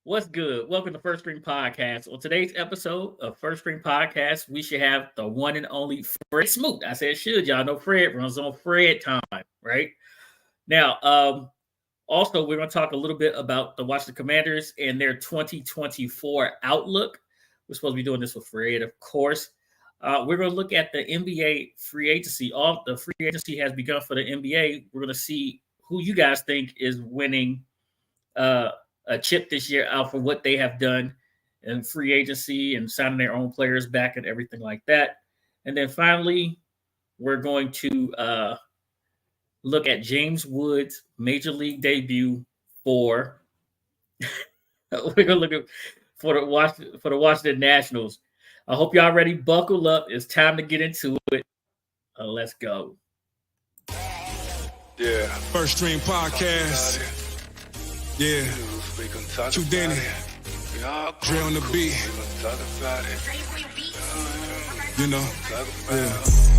What's good? Welcome to First String Podcast. On today's episode of First String Podcast, we should have the one and only Fred Smoot. I said should. Y'all know Fred runs on Fred time, right? Now, also, we're going to talk a little bit about the Washington Commanders and their 2024 outlook. We're supposed to be doing this with Fred, of course. We're going to look at the NBA free agency. All the free agency has begun for the NBA. We're going to see who you guys think is winning a chip this year out for what they have done in free agency and signing their own players back and everything like that. And then finally, we're going to look at James Wood's major league debut for. We're gonna look at for the Washington Nationals. I hope y'all ready. Buckle up. It's time to get into it. Let's go. Yeah. First String Podcast. Yeah. Too Danny. Dre on the beat. You know. Yeah.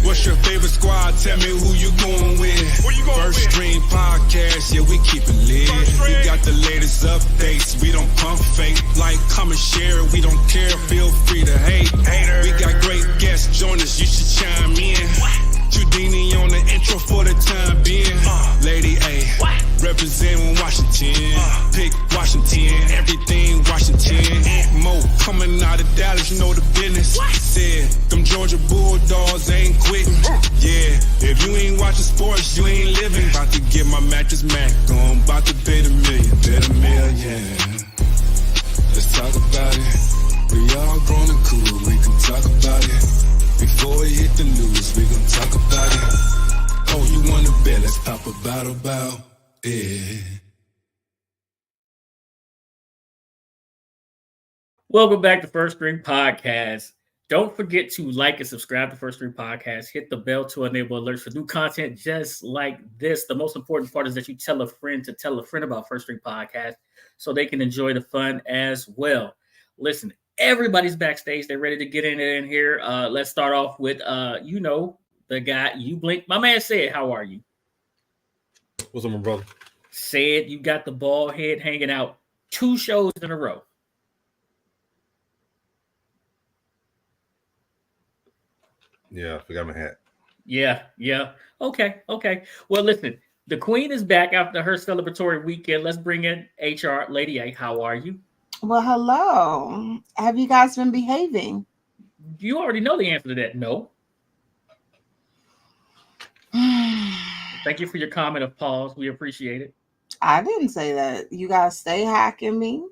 What's your favorite squad? Tell me who you going with. First String Podcast. Yeah, we keep it lit. We got the latest updates. We don't pump fake. Like, comment, share. We don't care. Feel free to hate. We got great guests. Join us. You should chime in. Houdini on the intro for the time being. Lady A, representing Washington. Pick Washington, everything Washington. Mo coming out of Dallas, you know the business. Said them Georgia Bulldogs ain't quitting. Yeah, if you ain't watching sports, you ain't living. About to get my mattress Mac on, about to bet $1 million, bet $1 million. Let's talk about it. We all grown and cool, we can talk about it. Before we hit the news, we gon' talk about it. Oh, you wanna bet? Let's pop a bottle about it. Welcome back to First String Podcast. Don't forget to like and subscribe to First String Podcast. Hit the bell to enable alerts for new content just like this. The most important part is that you tell a friend to tell a friend about First String Podcast so they can enjoy the fun as well. Listen, everybody's backstage. They're ready to get in here. Let's start off with, the guy. You blink. My man said, how are you? What's up, my brother? Said you got the bald head hanging out 2 shows in a row. Yeah, I forgot my hat. Yeah. Okay. Well, listen, the queen is back after her celebratory weekend. Let's bring in HR. Lady A, how are you? Well, hello. Have you guys been behaving? You already know the answer to that. No. Thank you for your comment of pause. We appreciate it. I didn't say that. You guys stay hacking me.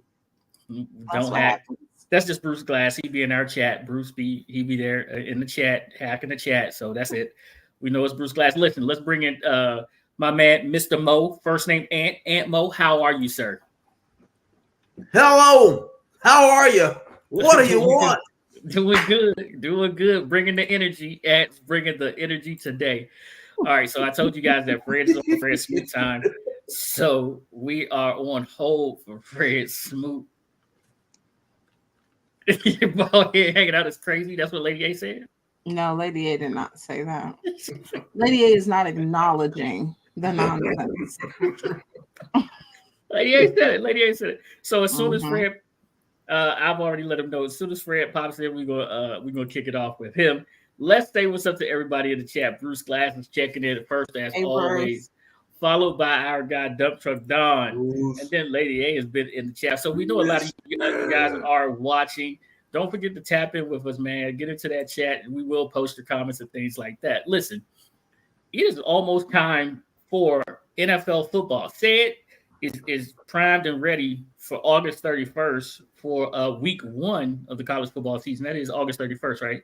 Don't hack. That's just Bruce Glass. He be in our chat. He be there in the chat, hacking the chat. So that's it. We know it's Bruce Glass. Listen, let's bring in my man, Mr. Mo. First name Ant Mo. How are you, sir? Hello, how are you? What do you want? Doing good. Bringing the energy today. All right, so I told you guys that Fred is on Fred Smoot time. So we are on hold for Fred Smoot. Your bald head hanging out is crazy. That's what Lady A said? No, Lady A did not say that. Lady A is not acknowledging the nonsense. Lady A said it. So as soon as Fred, I've already let him know. As soon as Fred pops in, we're gonna kick it off with him. Let's say what's up to everybody in the chat. Bruce Glass is checking in at first, as always, followed by our guy Dump Truck Don, and then Lady A has been in the chat. So we know a lot of you guys are watching. Don't forget to tap in with us, man. Get into that chat, and we will post your comments and things like that. Listen, it is almost time for NFL football. Said is primed and ready for August 31st for week 1 of the college football season. That is August 31st, right?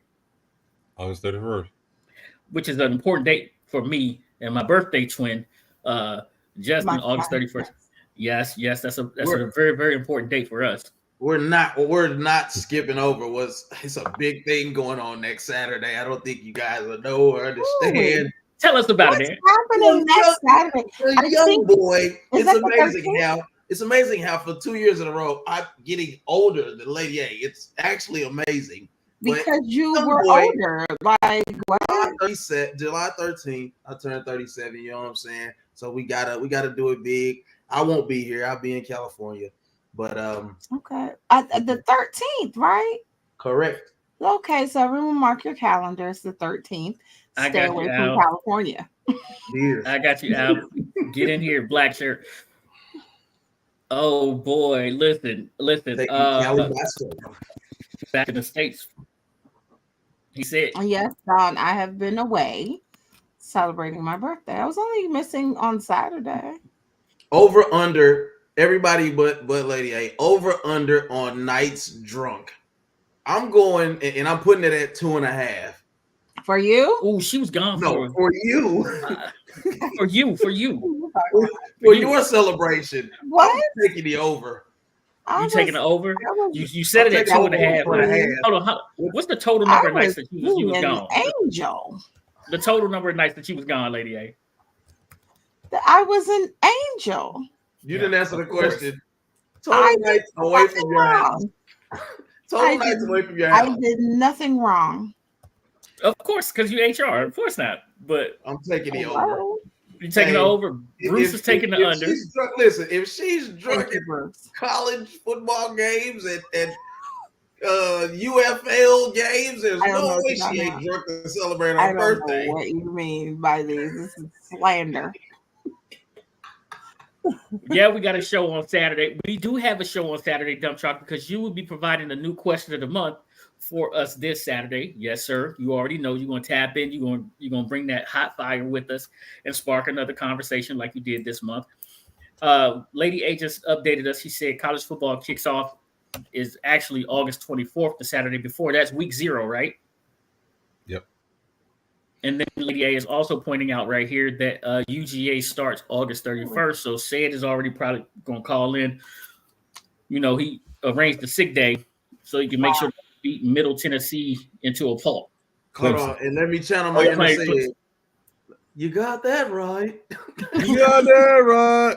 August 31st. Which is an important date for me and my birthday twin, Justin, August 31st. Yes, that's a very, very important date for us. We're not skipping over it's a big thing going on next Saturday. I don't think you guys will know or understand. Tell us about it, man. Happening next Saturday. A young boy. It's amazing how for 2 years in a row I'm getting older than Lady A. It's actually amazing. Because you were older. Like what? July 13th, I turned 37. You know what I'm saying? So we gotta do it big. I won't be here. I'll be in California. But Okay. The 13th, right? correct. Okay, so everyone mark your calendars the 13th. I Stay got away you, from Al. California. Years. I got you, Al. Get in here, black shirt. Oh boy, listen. Taking Cali by storm. Back in the States. He said, Yes, Don, I have been away celebrating my birthday. I was only missing on Saturday. Over under everybody but Lady A. Over under on nights drunk. I'm going and I'm putting it at 2.5. For you? oh, she was gone No, for you. for you. For your celebration. What? I'm taking the over. You taking it over? You said I'm it at taking 2.5. over 2.5. Hold on. What's the total number of nights that you was an gone? angel. The total number of nights that you was gone, Lady A. I was an angel. You didn't answer the of course. question. Total nights away from your house. Total nights away from your house. I did nothing wrong. Of course, because you HR. Of course not. But I'm taking the over. You taking the over? Bruce is taking the under. Listen, if she's drunk at college football games and UFL games, there's no way she ain't drunk to celebrate her birthday. I don't know what you mean by these. This is slander. Yeah, we got a show on Saturday. We do have a show on Saturday, Dump Truck, because you will be providing a new question of the month for us this Saturday. Yes, sir. You already know you're going to tap in. You're going to bring that hot fire with us and spark another conversation like you did this month. Lady A just updated us. She said college football kicks off is actually August 24th, the Saturday before. That's week 0, right? Yep. And then Lady A is also pointing out right here that UGA starts August 31st. So Sid is already probably going to call in. You know, he arranged the sick day so he can make sure to beat Middle Tennessee into a pulp. Hold on, and let me channel my inner Sid. You got that right. You got that right.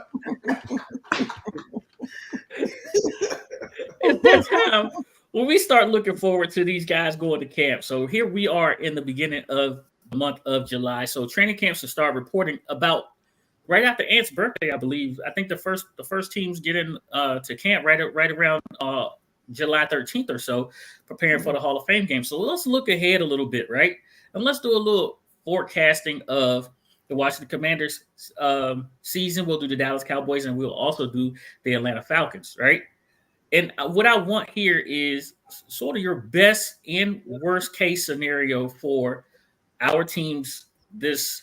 At that time, when we start looking forward to these guys going to camp. So here we are in the beginning of the month of July. So training camps will start reporting about right after Ant's birthday, I believe. I think the first teams get in to camp right around July 13th or so, preparing for the Hall of Fame game. So let's look ahead a little bit, right? And let's do a little forecasting of the Washington Commanders season. We'll do the Dallas Cowboys, and we'll also do the Atlanta Falcons, right? And what I want here is sort of your best and worst case scenario for our teams this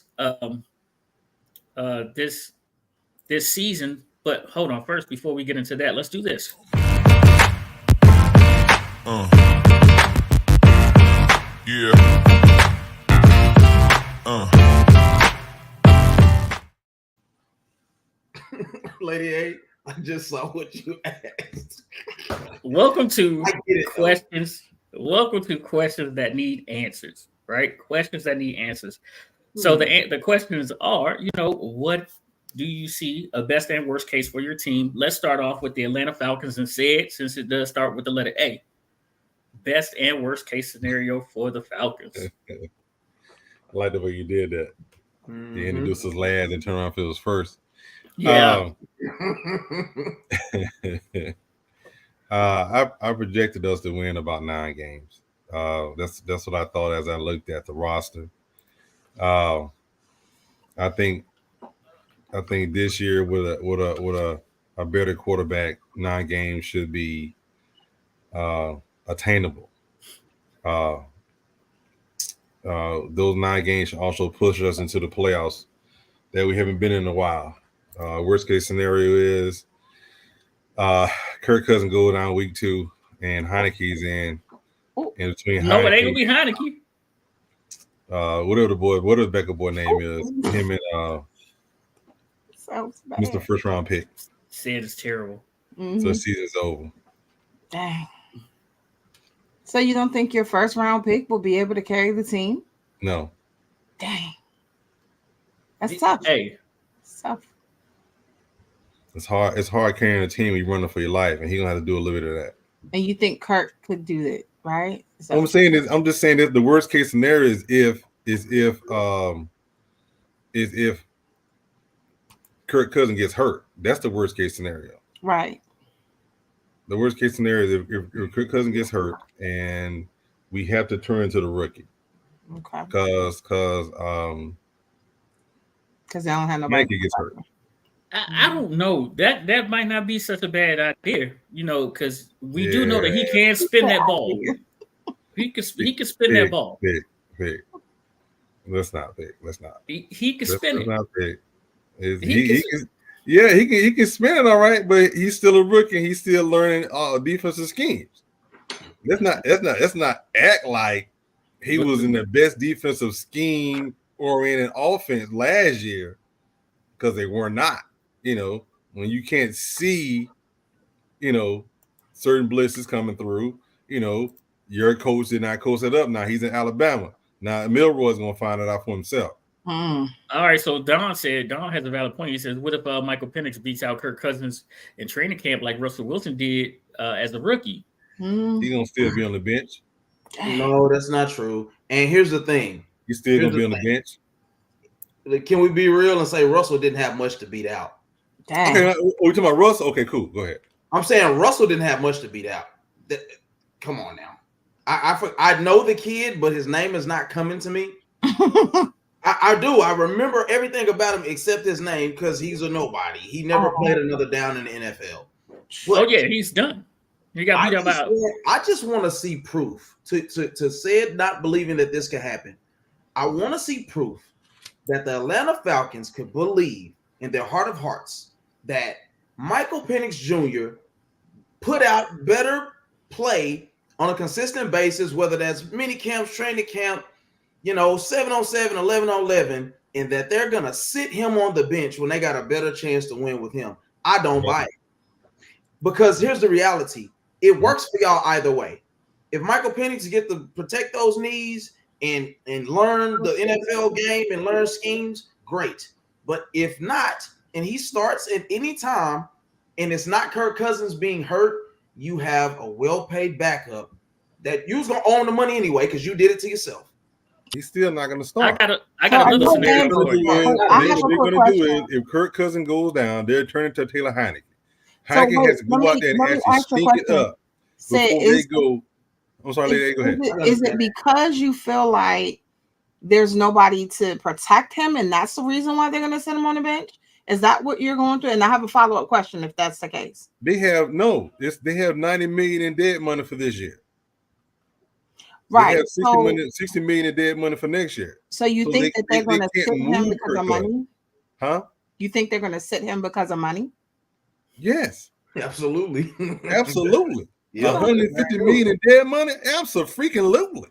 season. But hold on, first, before we get into that, let's do this. Yeah. Lady A, I just saw what you asked. Welcome to questions. Welcome to questions that need answers, right? Questions that need answers. So the questions are, what do you see a best and worst case for your team? Let's start off with the Atlanta Falcons and say it, since it does start with the letter A. Best and worst case scenario for the Falcons. I like the way you did that. You introduced us last and turn around if it was first. Yeah. I projected us to win about 9 games. That's what I thought as I looked at the roster. I think this year with a better quarterback, 9 games should be attainable. Those 9 games should also push us into the playoffs that we haven't been in a while. Worst case scenario is Kirk Cousins go down week 2 and Heineke's in between. No, it ain't gonna be Heineke. Whatever the backup boy name is, him and Mr. First Round pick. Sid is terrible. So the season's over. Dang. So you don't think your first round pick will be able to carry the team? No. Dang. That's tough. Hey. It's tough. It's hard carrying a team when you're running for your life, and he's gonna have to do a little bit of that. And you think Kirk could do that, right? I'm just saying that the worst case scenario is if Kirk Cousins gets hurt. That's the worst case scenario. Right. The worst case scenario is if Kirk Cousins gets hurt and we have to turn to the rookie. Okay. Because they don't have nobody. Mikey gets hurt. I don't know. That might not be such a bad idea, because we do know that he can spin that ball. He can spin that ball. Big. Let's not pick. Let's not. He can spin it. Let's not pick. He can spin it all right, but he's still a rookie. And he's still learning defensive schemes. Let's not act like he was in the best defensive scheme oriented offense last year, because they were not. When you can't see, certain blitzes coming through, your coach did not coach it up. Now he's in Alabama. Now Milroy's gonna find it out for himself. All right, so Don has a valid point. He says, what if Michael Penix beats out Kirk Cousins in training camp like Russell Wilson did as a rookie? He's gonna still be on the bench. No, that's not true. And here's the thing. He's still gonna be on the bench. Can we be real and say Russell didn't have much to beat out? Dang. Okay, we talking about Russell? Okay, cool. Go ahead. I'm saying Russell didn't have much to beat out. Come on now. I know the kid, but his name is not coming to me. I do. I remember everything about him except his name, because he's a nobody. He never played another down in the NFL. But he's done. He got beat out. I just want to see proof to say it, not believing that this could happen. I want to see proof that the Atlanta Falcons could believe in their heart of hearts that Michael Penix Jr. put out better play on a consistent basis, whether that's mini camps, training camp, 7-on-7, 11-on-11, and that they're going to sit him on the bench when they got a better chance to win with him. I don't buy it. Because here's the reality. It works for y'all either way. If Michael Penix get to protect those knees and learn the NFL game and learn schemes, great. But if not, and he starts at any time, and it's not Kirk Cousins being hurt, you have a well-paid backup that you was going to own the money anyway because you did it to yourself. He's still not going to start. I got another scenario for you. What they're going to do is, if Kirk Cousins goes down, they're turning to Taylor Heineke. Heineke has to go out there and actually stink it up before they go. I'm sorry, lady, go ahead. Is it because you feel like there's nobody to protect him, and that's the reason why they're going to send him on the bench? Is that what you're going through? And I have a follow-up question if that's the case. They have $90 million in dead money for this year. Right. They have $60 million in dead money for next year. So you think that they're going to sit him because of money? Huh? You think they're going to sit him because of money? Yes. Absolutely. Absolutely. Yeah. $150 million in dead money? Absolutely.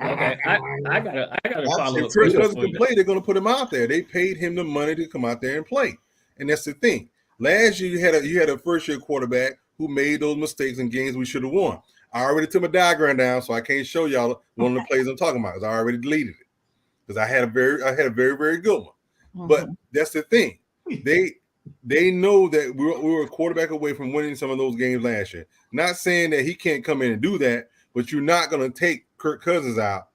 Okay, I gotta follow up. If Kirk Cousins can play, they're going to put him out there. They paid him the money to come out there and play, and that's the thing. Last year you had a first year quarterback who made those mistakes in games we should have won. I already took my diagram down, so I can't show y'all one of the plays I'm talking about because I already deleted it because I had a very very good one. Mm-hmm. But that's the thing. They know that we were a quarterback away from winning some of those games last year. Not saying that he can't come in and do that, but you're not going to take Kirk Cousins out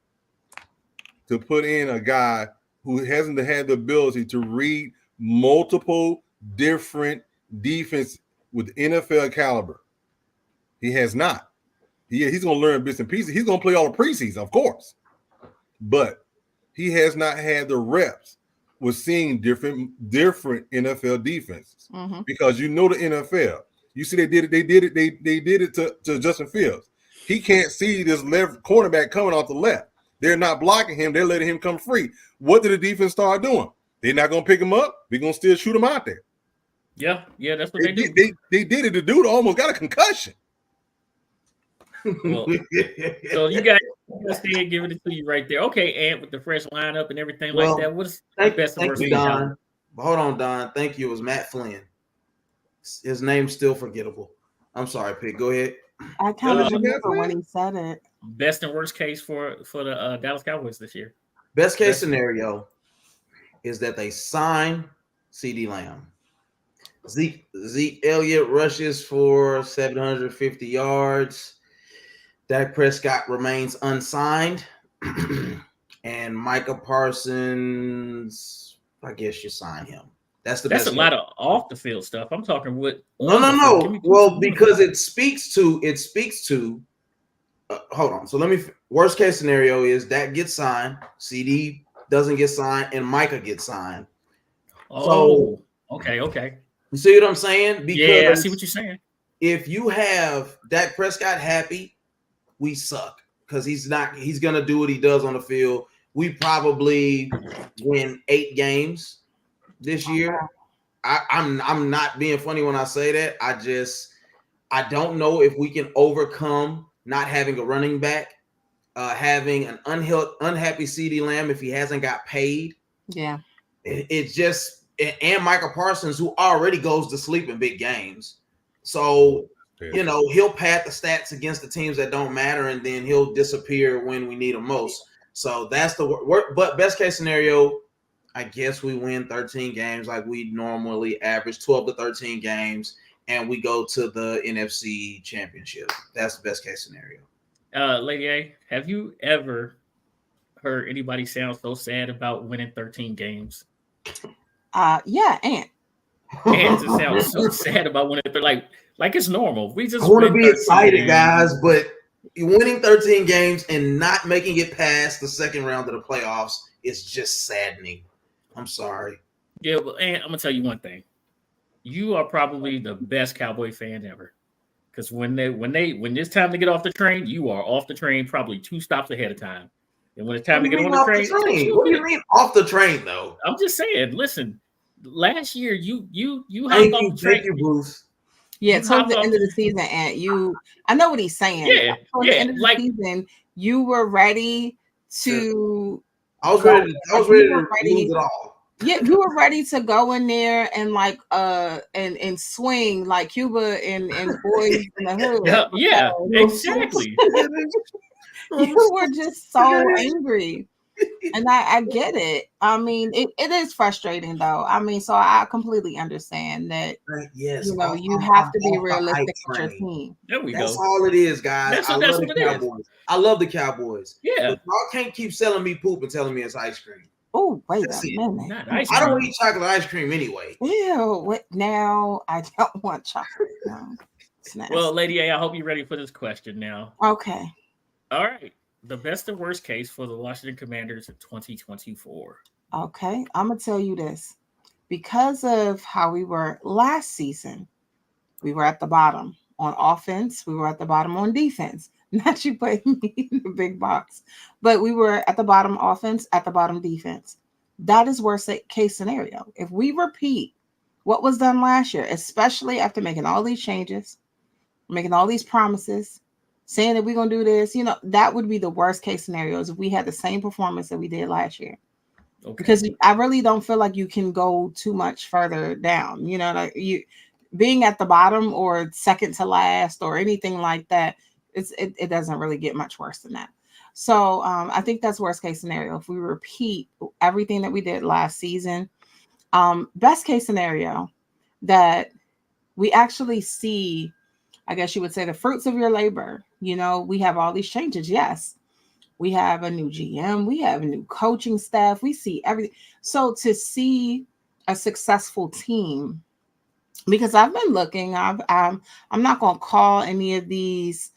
to put in a guy who hasn't had the ability to read multiple different defense with NFL caliber. He has not. He's going to learn bits and pieces. He's going to play all the preseason, of course. But he has not had the reps with seeing different NFL defenses. Mm-hmm. Because the NFL. You see, they did it to Justin Fields. He can't see this left cornerback coming off the left. They're not blocking him. They're letting him come free. What did the defense start doing? They're not going to pick him up. They're going to still shoot him out there. Yeah, that's what they do. They did it. The dude almost got a concussion. Well, so you guys stay giving it to you right there. Okay, Ant, with the fresh lineup and everything like that. What's the best and worst thing? Don. Hold on, Don. Thank you. It was Matt Flynn. His name's still forgettable. I'm sorry, Pete. Go ahead. I kind of remember when he said it. Best and worst case for the Dallas Cowboys this year. Best case scenario is that they sign CeeDee Lamb. Zeke Elliott rushes for 750 yards. Dak Prescott remains unsigned. And Micah Parsons, I guess you sign him. That's a lot of off the field stuff. I'm talking with no. Well, because it speaks to hold on. So worst case scenario is that gets signed, CD doesn't get signed, and Micah gets signed. Oh, so, okay. You see what I'm saying? Because yeah, I see what you're saying. If you have Dak Prescott happy, we suck because he's gonna do what he does on the field. We probably win 8 games this year. I'm not being funny when I say that. I don't know if we can overcome not having a running back, having an unhappy CD Lamb if he hasn't got paid. Yeah, it's just, and Michael Parsons, who already goes to sleep in big games, so he'll pad the stats against the teams that don't matter, and then he'll disappear when we need him most. So that's the work. But best case scenario, I guess we win 13 games like we normally average, 12 to 13 games, and we go to the NFC Championship. That's the best case scenario. Lady A, have you ever heard anybody sound so sad about winning 13 games? Yeah, Ant just sounds so sad about winning. Like it's normal. We just I want to be excited, guys, but winning 13 games and not making it past the second round of the playoffs is just saddening. I'm sorry. Yeah, but and I'm gonna tell you one thing. You are probably the best Cowboy fan ever. Because when it's time to get off the train, you are off the train probably 2 stops ahead of time. And when it's time to get on the train, what do you mean off the train though? I'm just saying. Listen, last year you hopped off the train. Thank you, Bruce. Yeah, towards the end of the season, and I know what he's saying. Yeah, towards the end of the season, you were ready to. I was ready to lose it all. Yeah, you were ready to go in there and and swing like Cuba and Boys in the Hood. Yeah, exactly. You were just so angry. And I get it. I mean, it is frustrating though. I mean, so I completely understand that. Yes, you have to be realistic with your team. There we go. That's all it is, guys. I love the Cowboys. I love the Cowboys. Yeah. But y'all can't keep selling me poop and telling me it's ice cream. Oh, wait a minute. Not ice cream. I don't eat chocolate ice cream anyway. Ew, what now? I don't want chocolate. No. Well, Lady A, I hope you're ready for this question now. Okay. All right. The best and worst case for the Washington Commanders in 2024. Okay. I'm going to tell you this. Because of how we were last season, we were at the bottom on offense. We were at the bottom on defense. Not you putting me in the big box. But we were at the bottom offense, at the bottom defense. That is worst case scenario. If we repeat what was done last year, especially after making all these changes, making all these promises, saying that we're going to do this, that would be the worst case scenarios if we had the same performance that we did last year. Okay. Because I really don't feel like you can go too much further down. You being at the bottom or second to last or anything like that, it doesn't really get much worse than that. So I think that's worst case scenario. If we repeat everything that we did last season, best case scenario that we actually see, I guess you would say, the fruits of your labor. We have all these changes. Yes. We have a new GM. We have a new coaching staff. We see everything. So to see a successful team, because I've been looking, I'm not going to call any of these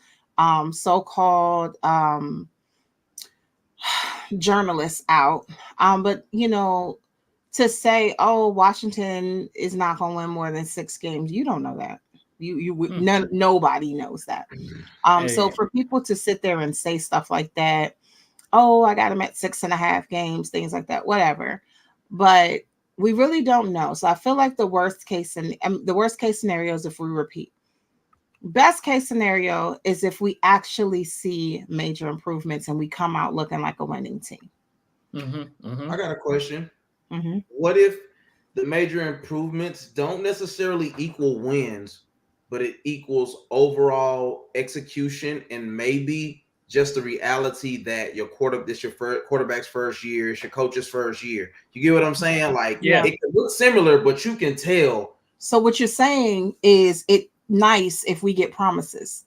so-called journalists out. But, to say, oh, Washington is not going to win more than 6 games, you don't know that. Nobody knows that. So for people to sit there and say stuff like that, oh, I got them at 6.5 games, things like that, whatever. But we really don't know. So I feel like the worst case scenario is if we repeat. Best case scenario is if we actually see major improvements and we come out looking like a winning team. I got a question. Mm-hmm. What if the major improvements don't necessarily equal wins, but it equals overall execution and maybe just the reality that this your quarterback's first year, it's your coach's first year. You get what I'm saying? Like, yeah, it can look similar, but you can tell. So what you're saying is it nice if we get promises.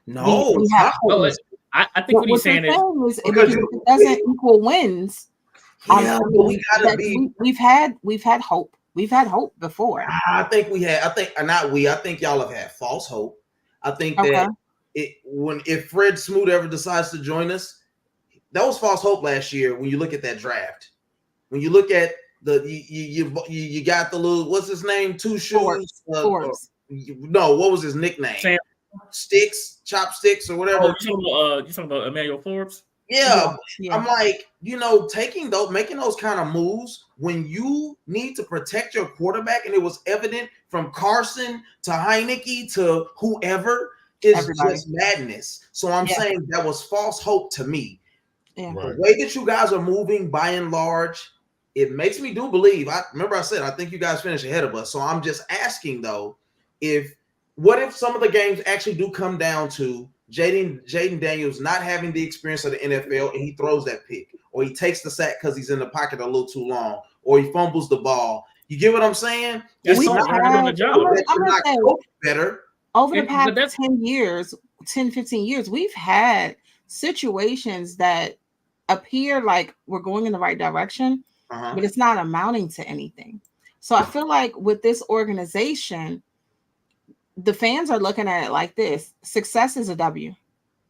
No, we have hope. I think what he's saying is because it doesn't equal wins. Yeah, but we gotta we've had hope. We've had hope before. I think y'all have had false hope. I think that if Fred Smoot ever decides to join us, that was false hope last year. When you look at that draft, when you look at you got the little, what's his name? Two shoes. No, what was his nickname? Sam. Chopsticks, or whatever. Oh, you talking about Emmanuel Forbes? Yeah. I'm like, making those kind of moves when you need to protect your quarterback, and it was evident from Carson to Heineke to whoever, is just madness. So I'm saying that was false hope to me. Yeah. Right. The way that you guys are moving, by and large, it makes me do believe. I said I think you guys finished ahead of us. So I'm just asking though, what if some of the games actually do come down to Jaden Daniels not having the experience of the NFL, and he throws that pick, or he takes the sack because he's in the pocket a little too long, or he fumbles the ball? You get what I'm saying? Better. Over the past 10 years, 10, 15 years, we've had situations that appear like we're going in the right direction, but it's not amounting to anything. So I feel like with this organization, the fans are looking at it like this: success is a W.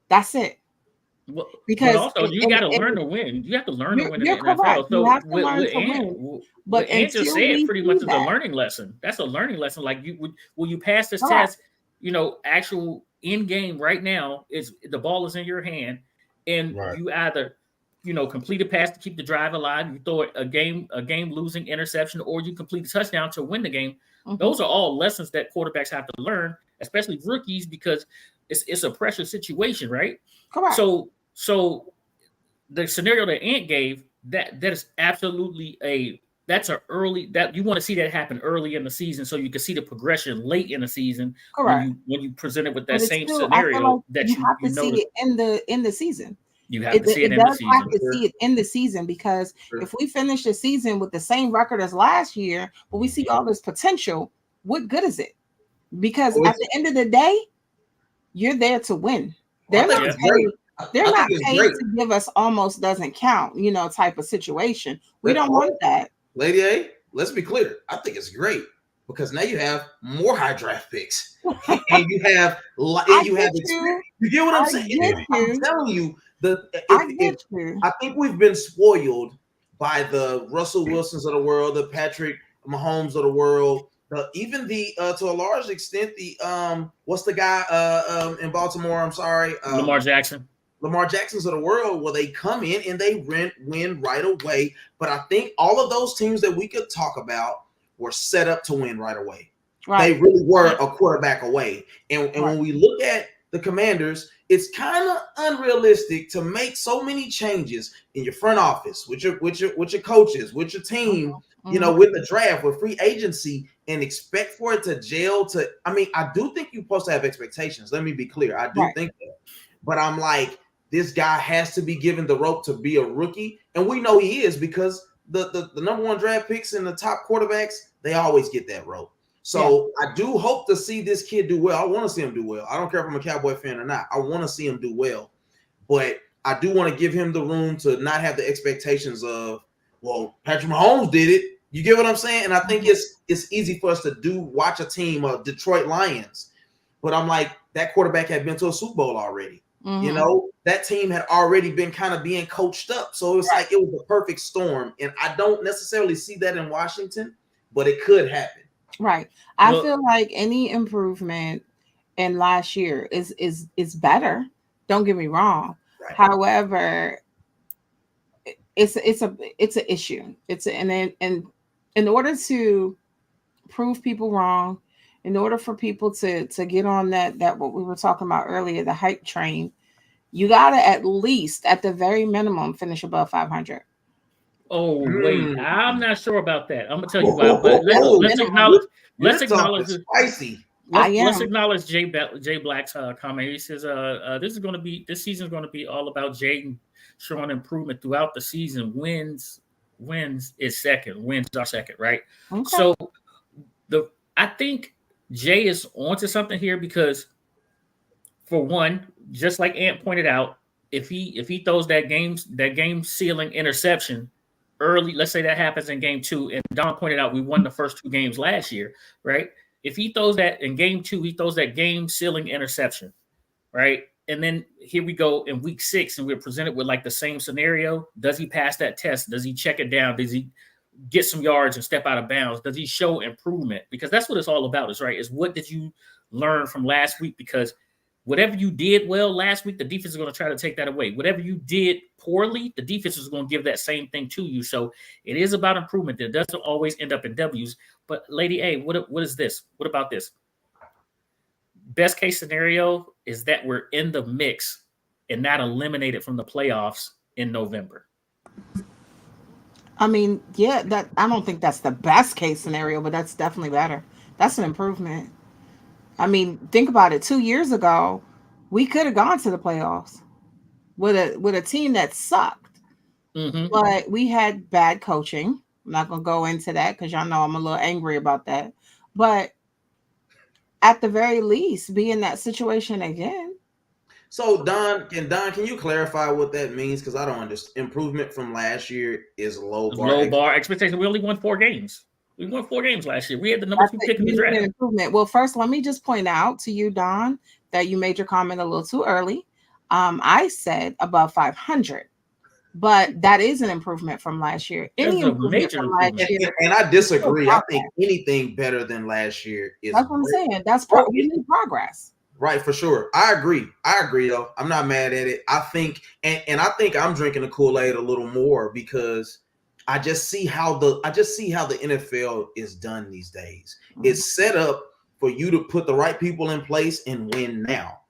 That's it. Well, because also you got to learn to win. You have to learn to win in the NFL. So you have to learn to win. But Ant just said pretty much is a learning lesson. That's a learning lesson. Like, will you pass this test? Actual in game right now is the ball is in your hand, and you either complete a pass to keep the drive alive, you throw a game losing interception, or you complete a touchdown to win the game. Mm-hmm. Those are all lessons that quarterbacks have to learn, especially rookies, because it's a pressure situation, right? Correct. So the scenario that Ant gave, that is absolutely that you want to see that happen early in the season, so you can see the progression late in the season. Correct. When you present it with that same scenario, that you have to see it in the season. You have to see it in the season. Have to see it in the season, because if we finish the season with the same record as last year, but we see all this potential, what good is it? Because at the end of the day, you're there to win. They're not paid to give us almost doesn't count, type of situation. We don't want that. Lady A, let's be clear. I think it's great, because now you have more high draft picks, and you have experience. You get what I'm saying? I'm telling you. I think we've been spoiled by the Russell Wilsons of the world, the Patrick Mahomes of the world, even to a large extent what's the guy in Baltimore? I'm sorry, Lamar Jackson. Lamar Jacksons of the world, where they come in and they win right away. But I think all of those teams that we could talk about were set up to win right away. Right. They really were a quarterback away. And when we look at the Commanders, it's kind of unrealistic to make so many changes in your front office, with your coaches, with your team, with the draft, with free agency, and expect for it to gel to. I mean, I do think you're supposed to have expectations. Let me be clear. I do think that. But I'm like, this guy has to be given the rope to be a rookie. And we know he is, because the number one draft picks and the top quarterbacks, they always get that rope. So I do hope to see this kid do well. I want to see him do well. I don't care if I'm a Cowboy fan or not. I want to see him do well. But I do want to give him the room to not have the expectations of, well, Patrick Mahomes did it. You get what I'm saying? And I think it's easy for us to watch a team of Detroit Lions. But I'm like, that quarterback had been to a Super Bowl already. Mm-hmm. That team had already been kind of being coached up. So it's like it was a perfect storm. And I don't necessarily see that in Washington, but it could happen. Right. I feel like any improvement in last year is better. Don't get me wrong. Right. However, it's an issue. And in order to prove people wrong, in order for people to get on that what we were talking about earlier, the hype train, you gotta at least, at the very minimum, finish above 500. Oh wait, I'm not sure about that. I'm gonna tell you why. But let's acknowledge. Let's acknowledge spicy. Let's acknowledge Jay Black's comment. He says, this season is going to be all about Jaden showing improvement throughout the season. Wins is second. Wins are second, right? Okay. So I think Jay is onto something here, because for one, just like Ant pointed out, if he throws that game sealing interception early, let's say that happens in game 2, and Don pointed out we won the first 2 games last year, right? If he throws that in game 2, he throws that game sealing interception, right? And then here we go in week 6, and we're presented with like the same scenario. Does he pass that test? Does he check it down? Does he get some yards and step out of bounds? Does he show improvement? Because that's what it's all about, is right? Is what did you learn from last week? Because whatever you did well last week, the defense is going to try to take that away. Whatever you did poorly, the defense is going to give that same thing to you. So it is about improvement. It doesn't always end up in W's. But Lady A, what is this? What about this? Best case scenario is that we're in the mix and not eliminated from the playoffs in November. I mean, yeah, that I don't think that's the best case scenario, but that's definitely better. That's an improvement. I mean, think about it. 2 years ago, we could have gone to the playoffs with a team that sucked, but we had bad coaching. I'm not gonna go into that because y'all know I'm a little angry about that. But at the very least, be in that situation again. So Don, can you clarify what that means? Because I don't understand. Improvement from last year is low bar expectation. We only won 4 games. We won 4 games last year. We had the number 2 pick in the draft. Improvement. Well, first, let me just point out to you, Don, that you made your comment a little too early. I said above 500, but that is an improvement from last year. Any improvement from last year, and I disagree. I think anything better than last year is. That's what I'm saying. That's we need progress. Right, for sure. I agree though. I'm not mad at it. I think, and I think I'm drinking the Kool-Aid a little more because I just see how the NFL is done these days. It's set up for you to put the right people in place and win now.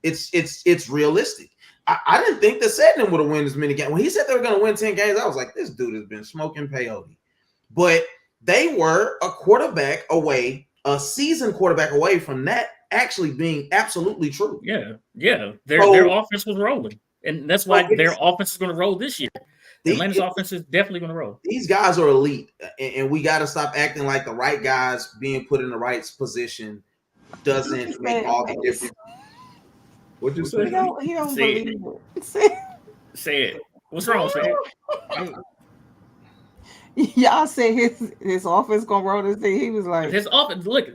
It's realistic. I didn't think that Sednan would have won as many games. When he said they were going to win 10 games, I was like, this dude has been smoking peyote. But they were a seasoned quarterback away from that actually being absolutely true. Yeah. Their offense was rolling. And that's why their offense is going to roll this year. Atlanta's offense is definitely going to roll. These guys are elite, and we got to stop acting like the right guys being put in the right position doesn't make all the difference. What'd you say? He don't believe it. Say it. What's wrong? Say it. Y'all say his offense gonna roll this thing. He was like, his offense. Look.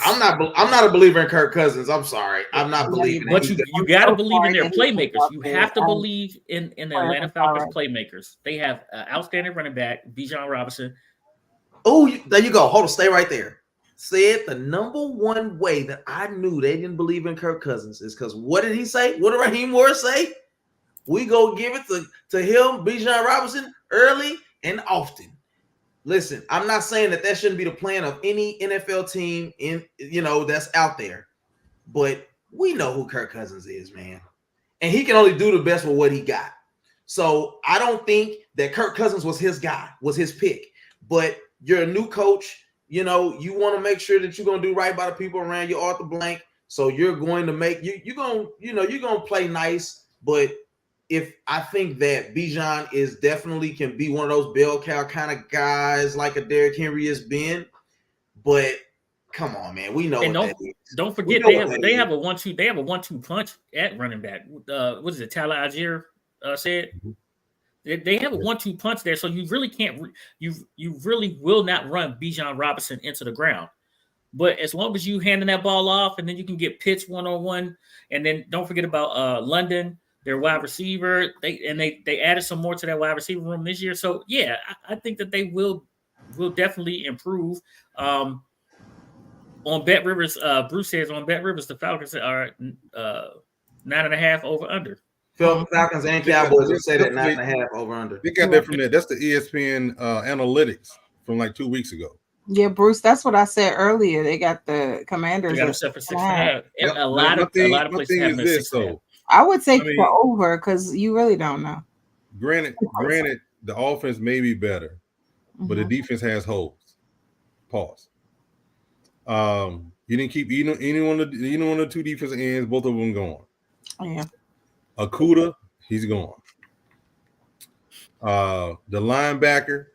I'm not a believer in Kirk Cousins. I'm sorry. I'm not believing. But you got to believe in their playmakers. You have to believe in the Atlanta Falcons playmakers. They have outstanding running back, Bijan Robinson. Oh, there you go. Hold on. Stay right there. Said the number one way that I knew they didn't believe in Kirk Cousins is because what did he say? What did Raheem Morris say? We go give it to him, Bijan Robinson, early and often. Listen, I'm not saying that shouldn't be the plan of any NFL team that's out there, but we know who Kirk Cousins is, man, and he can only do the best with what he got. So I don't think that Kirk Cousins was his guy, was his pick. But you're a new coach. You want to make sure that you're going to do right by the people around you, Arthur Blank. So you're going to make you're going to play nice. But if I think that Bijan is definitely can be one of those bell cow kind of guys like a Derrick Henry has been. But come on, man, we know. And don't forget they have a 1-2. They have a 1-2 punch at running back. What is it? Tyler Algier said. They have a 1-2 punch there, so you really can't. You really will not run Bijan Robinson into the ground. But as long as you handing that ball off, and then you can get Pitts 1-on-1, and then don't forget about London, their wide receiver. They added some more to that wide receiver room this year. So yeah, I think that they will definitely improve. On Bet Rivers, Bruce says on Bet Rivers the Falcons are 9.5 over under. Falcons and Cowboys have said it 9.5 over under. They got that from there. That's the ESPN analytics from like 2 weeks ago. Yeah, Bruce, that's what I said earlier. They got the Commanders. They got them set for 6.5. A lot of places have them 6.5. I would say for over because you really don't know. Granted, the offense may be better, but the defense has holes. Pause. You didn't keep any one of the 2 defensive ends. Both of them gone. Yeah. Akuda, he's gone. The linebacker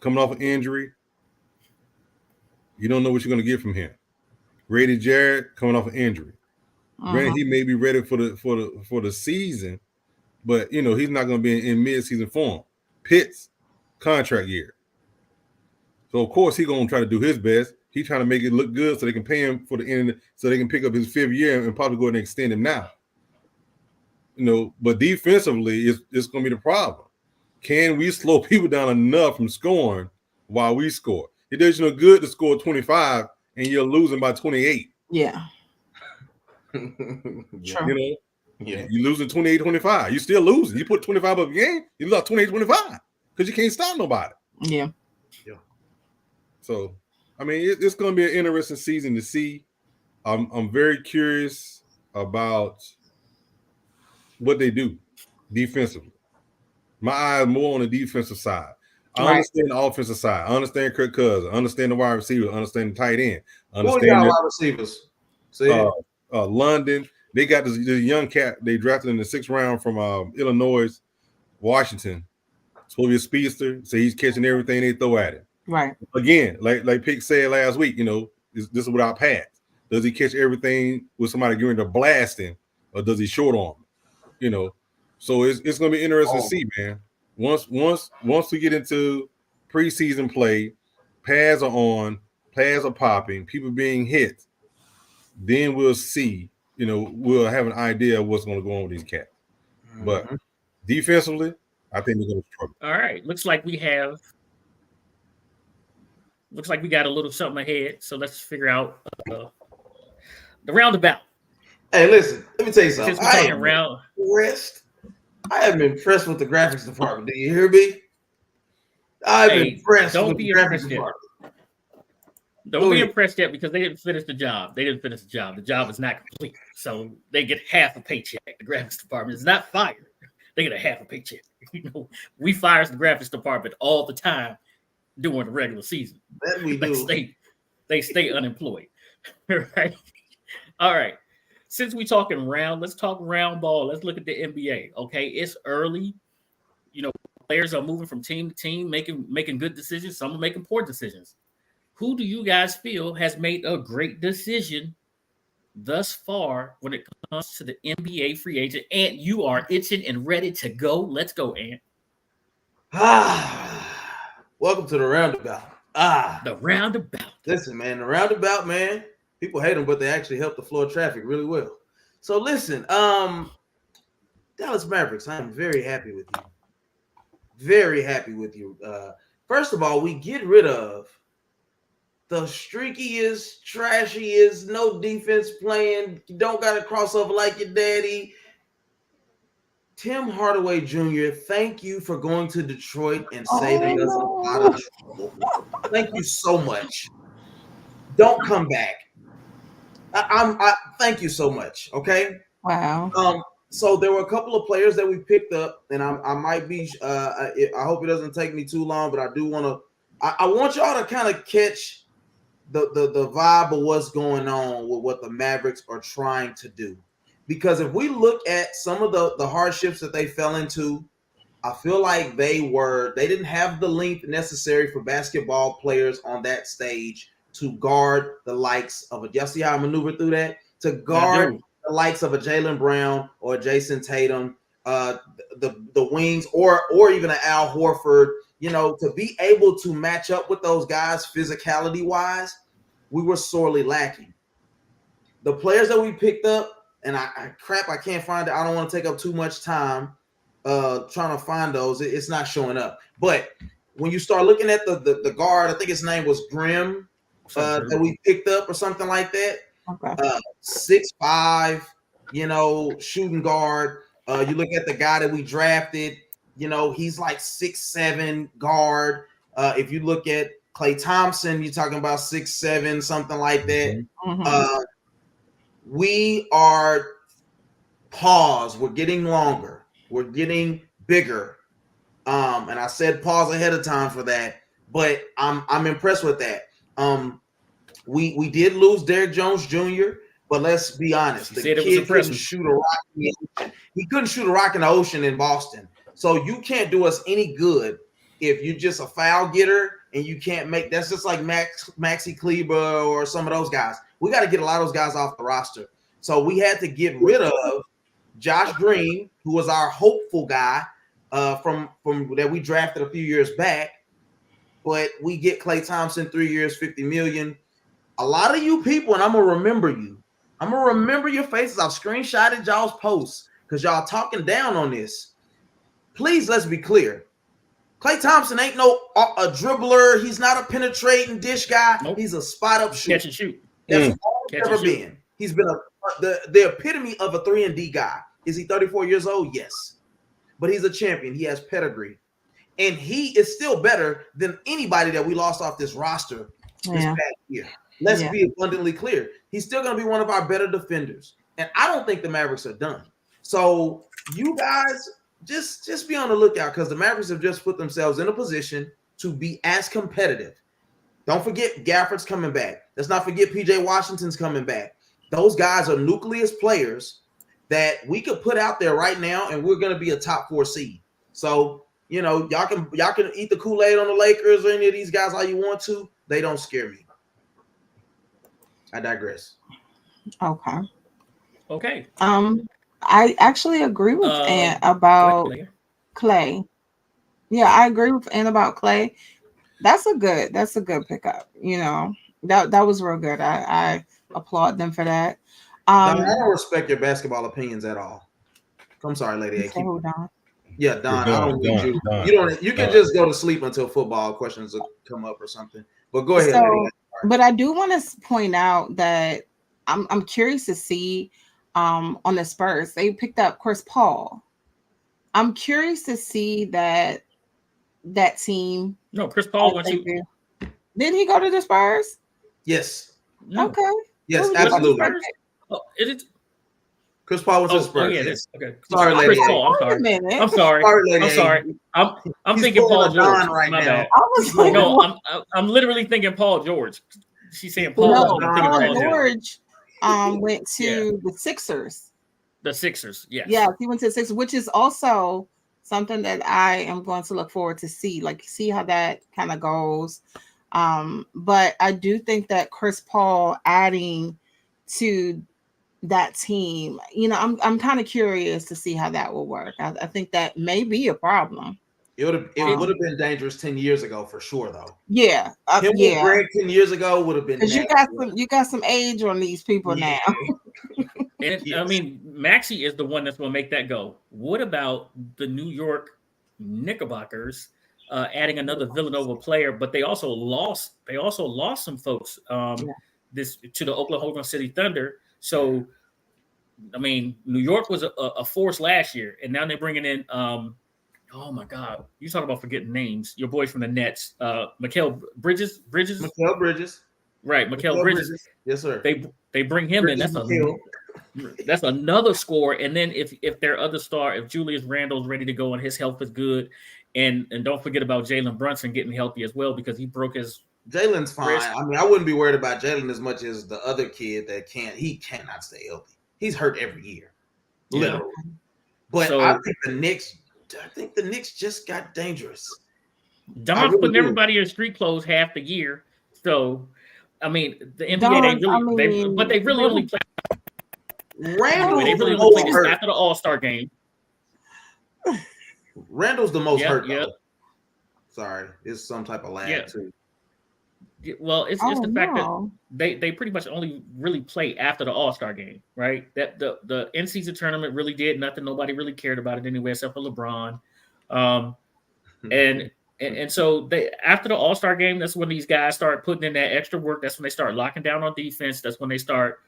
coming off an injury, you don't know what you're going to get from him. Grady Jarrett coming off an injury. Granted, he may be ready for the season, but he's not going to be in mid-season form. Pitt's contract year. So of course he's going to try to do his best. He's trying to make it look good so they can pay him for the end, so they can pick up his 5th year and probably go ahead and extend him now. But defensively, it's going to be the problem. Can we slow people down enough from scoring while we score? It does you no good to score 25 and you're losing by 28. Yeah. True. Yeah. You're losing 28-25. You're still losing. You put 25 up a game, you lost 28-25 because you can't stop nobody. Yeah. So, I mean, it's going to be an interesting season to see. I'm very curious about what they do defensively. My eye is more on the defensive side. I understand the offensive side. I understand Kirk Cousins. I understand the wide receiver. I understand the tight end. I understand wide receivers. London. They got this young cat they drafted in the 6th round from Illinois, Washington. Supposed to be a speedster, so he's catching everything they throw at him. Right. Again, like Pick said last week, this is without pads. Does he catch everything with somebody going to blast him, or does he short arm? So it's going to be interesting to see, man. Once we get into preseason play, pads are on, pads are popping, people being hit, then we'll see. We'll have an idea of what's going to go on with these cats. Mm-hmm. But defensively, I think they're going to struggle. All right, looks like we got a little something ahead. So let's figure out the roundabout. Hey, listen, let me tell you something. I am impressed with the graphics department. Do you hear me? I'm impressed with the graphics department. Don't be impressed yet because they didn't finish the job. The job is not complete. So they get half a paycheck. The graphics department is not fired. They get a half a paycheck. We fire the graphics department all the time during the regular season. That we do. They stay unemployed. Right? All right. Since we're talking let's talk round ball. Let's look at the NBA. Okay, it's early. Players are moving from team to team, making good decisions. Some are making poor decisions. Who do you guys feel has made a great decision thus far when it comes to the NBA free agent? Ant, you are itching and ready to go. Let's go, Ant. Welcome to the roundabout. The roundabout. Listen, man, the roundabout, man. People hate them, but they actually help the flow of traffic really well. So listen, Dallas Mavericks, I am very happy with you. Very happy with you. First of all, we get rid of the streakiest, trashiest, no defense playing, you don't got to cross over like your daddy. Tim Hardaway Jr., thank you for going to Detroit and saving us a lot of trouble. Thank you so much. Don't come back. I thank you so much. Okay. Wow. So there were a couple of players that we picked up, and I might be. I hope it doesn't take me too long, but I do want to. I want y'all to kind of catch the vibe of what's going on with what the Mavericks are trying to do, because if we look at some of the hardships that they fell into, I feel like they didn't have the length necessary for basketball players on that stage to guard the likes of y'all see how I maneuver through that? To guard the likes of a Jaylen Brown or a Jason Tatum, the wings, or even an Al Horford, to be able to match up with those guys physicality-wise, we were sorely lacking. The players that we picked up, and I can't find it. I don't want to take up too much time trying to find those. It's not showing up. But when you start looking at the guard, I think his name was Grimm, that we picked up or something like that. Okay. 6'5", shooting guard. You look at the guy that we drafted, he's like 6'7" guard. If you look at Klay Thompson, you're talking about 6'7", something like that. Mm-hmm. We are paused. We're getting longer. We're getting bigger. And I said pause ahead of time for that, but I'm impressed with that. We did lose Derrick Jones Jr., but let's be honest. The kid couldn't shoot a rock in the ocean. He couldn't shoot a rock in the ocean in Boston. So you can't do us any good if you're just a foul getter and you can't make – that's just like Maxi Kleber or some of those guys. We got to get a lot of those guys off the roster. So we had to get rid of Josh Green, who was our hopeful guy from that we drafted a few years back, but we get Klay Thompson 3 years, $50 million. A lot of you people, and I'm gonna remember you. I'm gonna remember your faces. I've screenshotted y'all's posts because y'all talking down on this. Please, let's be clear. Klay Thompson ain't no a dribbler. He's not a penetrating dish guy. Nope. He's a spot up shooter. Catch and shoot. That's all he's ever been. He's been the epitome of a 3-and-D guy. Is he 34 years old? Yes. But he's a champion. He has pedigree. And he is still better than anybody that we lost off this roster this past year. Let's be abundantly clear. He's still going to be one of our better defenders. And I don't think the Mavericks are done. So you guys just be on the lookout because the Mavericks have just put themselves in a position to be as competitive. Don't forget Gafford's coming back. Let's not forget PJ Washington's coming back. Those guys are nucleus players that we could put out there right now, and we're going to be a top 4 seed. So, y'all can eat the Kool-Aid on the Lakers or any of these guys all you want to. They don't scare me. I digress. Okay. I actually agree with Ant about Klay. Yeah, I agree with Ant about Klay. That's a good pickup. That was real good. I applaud them for that. Don, I don't respect your basketball opinions at all. I'm sorry, Lady A. Don. Yeah, Don. I don't need you. Don, you don't. You can just go to sleep until football questions will come up or something. But go ahead. Lady A. But I do want to point out that I'm curious to see on the Spurs. They picked up Chris Paul. I'm curious to see that team. No, Chris Paul went to. Didn't he go to the Spurs? Yes. No. Okay. Yes, absolutely. Oh, is it? Chris Paul was his Spurs. Oh, yeah, yes. Okay. Sorry, Lady. Chris Paul. I'm sorry. I'm sorry. I'm thinking Paul George. Right My now. bad. I was like, No, I'm literally thinking Paul George. She's saying Paul. No, I'm thinking Paul George went to the Sixers. The Sixers, yes. Yeah, he went to the Sixers, which is also something that I am going to look forward to see how that kind of goes. But I do think that Chris Paul adding to that team, I'm kind of curious to see how that will work. I think that may be a problem. It would have been dangerous 10 years ago for sure, though. Yeah, Greg 10 years ago would have been. Because you got some age on these people now. And I mean, Maxey is the one that's going to make that go. What about the New York Knickerbockers adding another Villanova player? But they also lost some folks this to the Oklahoma City Thunder. So, I mean, New York was a force last year, and now they're bringing in. Oh my God, you talk about forgetting names. Your boy from the Nets, Mikal Bridges. Mikal Bridges. Right, Mikal Bridges. Yes, sir. They bring him in. That's another score. And then if their other star, if Julius Randle's ready to go and his health is good, and don't forget about Jalen Brunson getting healthy as well because he broke his. Jalen's fine. wrist. I mean, I wouldn't be worried about Jalen as much as the other kid that cannot stay healthy. He's hurt every year, literally. Yeah. But I think the Knicks just got dangerous. Don's putting everybody in street clothes half the year. So, I mean, the NBA, they really only play. Randall's they really only play this after the All-Star game. Randall's the most hurt. Yeah. Sorry, it's some type of lag too. Well, it's the fact that they pretty much only really play after the All-Star game, right? That the in-season tournament really did nothing. Nobody really cared about it anyway, except for LeBron. And so they after the All-Star game, that's when these guys start putting in that extra work. That's when they start locking down on defense. That's when they start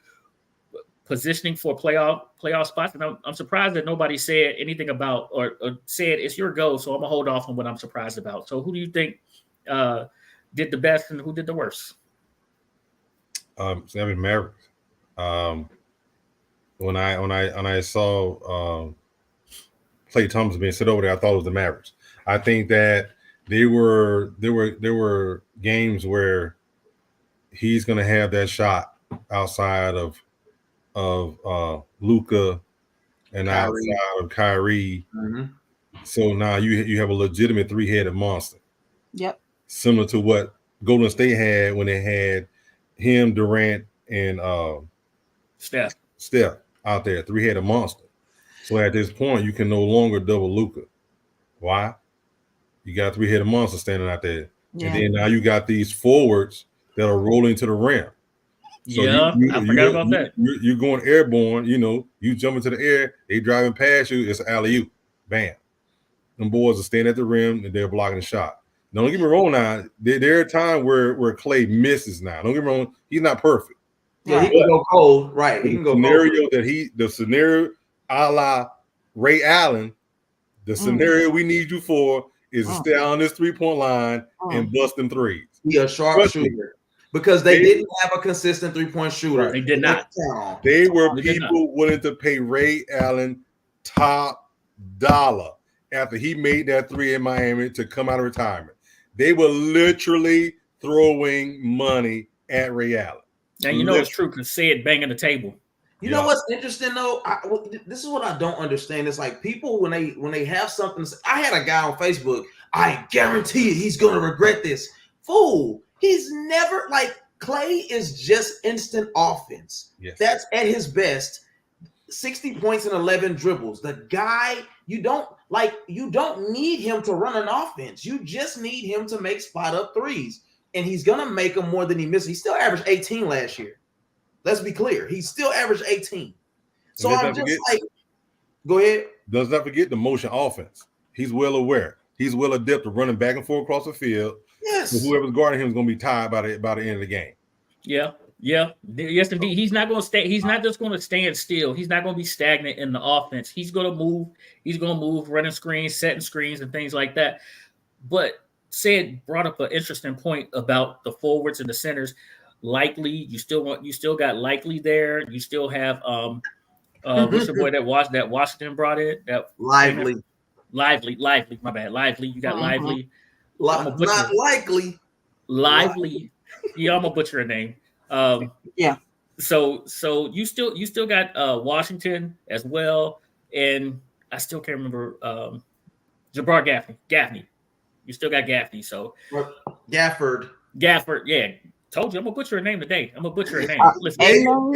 positioning for playoff spots. And I'm surprised that nobody said anything about or said it's your goal. So I'm gonna hold off on what I'm surprised about. So who do you think did the best and who did the worst? Mavericks. When I saw Klay Thompson being sit over there, I thought it was the Mavericks. I think that there were games where he's going to have that shot outside of Luka and outside of Kyrie. Mm-hmm. So now you have a legitimate 3-headed monster. Yep. Similar to what Golden State had when they had him, Durant, and Steph out there, 3-headed monster. So at this point, you can no longer double Luka. Why? You got 3-headed monster standing out there. Yeah. And then now you got these forwards that are rolling to the rim. So I forgot about that. You're going airborne, you jump into the air, they driving past you, it's an alley-oop. Bam. Them boys are standing at the rim and they're blocking the shot. Now, don't get me wrong now. There are times where Clay misses now. Don't get me wrong, he's not perfect. Yeah, he can go cold, right? He can go scenario cold. The scenario a la Ray Allen, the scenario we need you for is to stay on this 3-point line and bust them threes. Be a sharp shooter. Because they didn't have a consistent 3-point shooter. They did not. They were people willing to pay Ray Allen top dollar after he made that 3 in Miami to come out of retirement. They were literally throwing money at Ray Allen. Now, it's true because said banging the table. You know what's interesting though? This is what I don't understand. It's like people when they have something. I had a guy on Facebook. I guarantee you he's gonna regret this. Fool. He's never Clay is just instant offense. Yes. That's at his best. 60 points and 11 dribbles. The guy you don't need him to run an offense. You just need him to make spot up threes. And he's gonna make them more than he missed. He still averaged 18 last year. Let's be clear. He still averaged 18. So I'm just go ahead. Does not forget the motion offense. He's well aware. He's well adept of running back and forth across the field. Yes. So whoever's guarding him is going to be tired by the end of the game. Yeah. Yes, indeed. He's not going to stay. He's not just going to stand still. He's not going to be stagnant in the offense. He's going to move. He's going to move, running screens, setting screens, and things like that. But Sid brought up an interesting point about the forwards and the centers. Likely, you still got Likely there. You still have what's the boy that Washington brought in? That Lively. My bad. Lively. You got Lively. Not Likely. Lively. Yeah, I'm gonna butcher a name. Yeah. So you still got Washington as well, and I still can't remember Jabbar Gaffney. You still got Gaffney. So Gafford. Yeah. Told you I'm gonna butcher a name today. I'm gonna butcher a name. Listen, all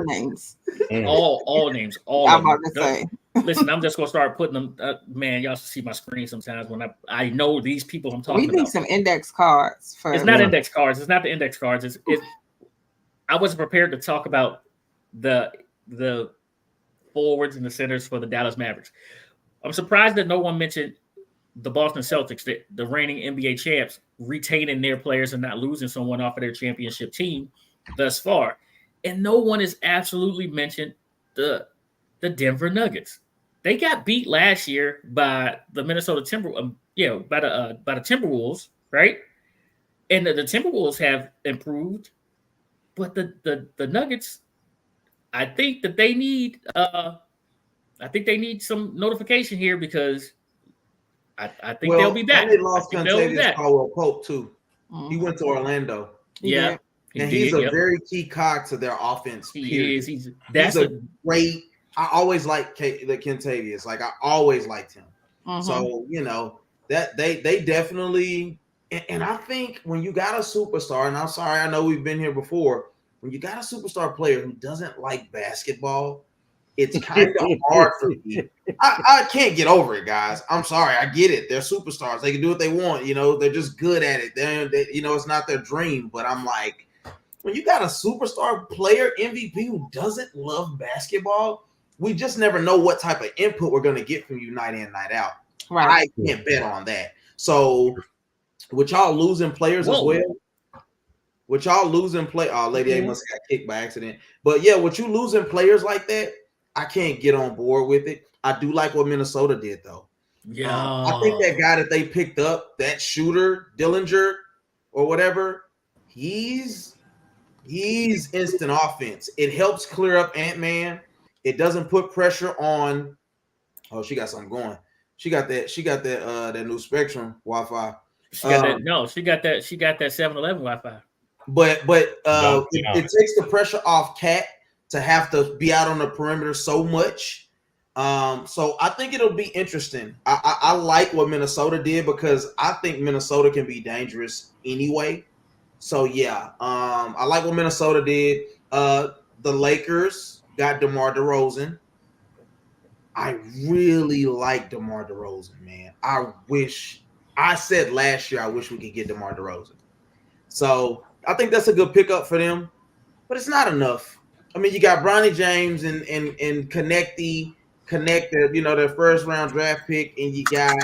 names. All names. All. I'm about to say. Listen, I'm just gonna start putting them. Man, y'all should see my screen sometimes when I know these people I'm talking about. We need some index cards for. It's not index cards. It's not the index cards. It's. I wasn't prepared to talk about the forwards and the centers for the Dallas Mavericks. I'm surprised that no one mentioned the Boston Celtics, the reigning NBA champs, retaining their players and not losing someone off of their championship team thus far. And no one has absolutely mentioned the Denver Nuggets. They got beat last year by the Minnesota by the Timberwolves, right? And the Timberwolves have improved, but the Nuggets, I think that they need some notification here because I think they'll be back. They lost Contavious Caldwell-Pope too. He went to Orlando. Yeah. And he's a very key cog to their offense. He is. He's a great. I always liked the Kentavious. I always liked him. So that they definitely. And I think when you got a superstar, and I'm sorry, I know we've been here before. When you got a superstar player who doesn't like basketball, it's kind of hard for me. I can't get over it, guys. I'm sorry. I get it. They're superstars. They can do what they want. They're just good at it. They it's not their dream. But I'm like, when you got a superstar player, MVP, who doesn't love basketball, we just never know what type of input we're going to get from you night in, night out. Right. I can't bet on that. So, with y'all losing players as well, with y'all losing Lady A must have got kicked by accident. But yeah, with you losing players like that, I can't get on board with it. I do like what Minnesota did, though. Yeah. I think that guy that they picked up, that shooter, Dillinger or whatever, he's instant offense. It helps clear up Ant-Man. It doesn't put pressure on. Oh, she got something going. She got that new Spectrum Wi-Fi. She got that. She got that 7-Eleven Wi-Fi. But it takes the pressure off Cat to have to be out on the perimeter so much. So I think it'll be interesting. I like what Minnesota did because I think Minnesota can be dangerous anyway. So yeah, I like what Minnesota did. The Lakers got DeMar DeRozan. I really like DeMar DeRozan, man. I said last year I wish we could get DeMar DeRozan. So I think that's a good pickup for them, but it's not enough. I mean, you got Bronny James and connect their first round draft pick, and you got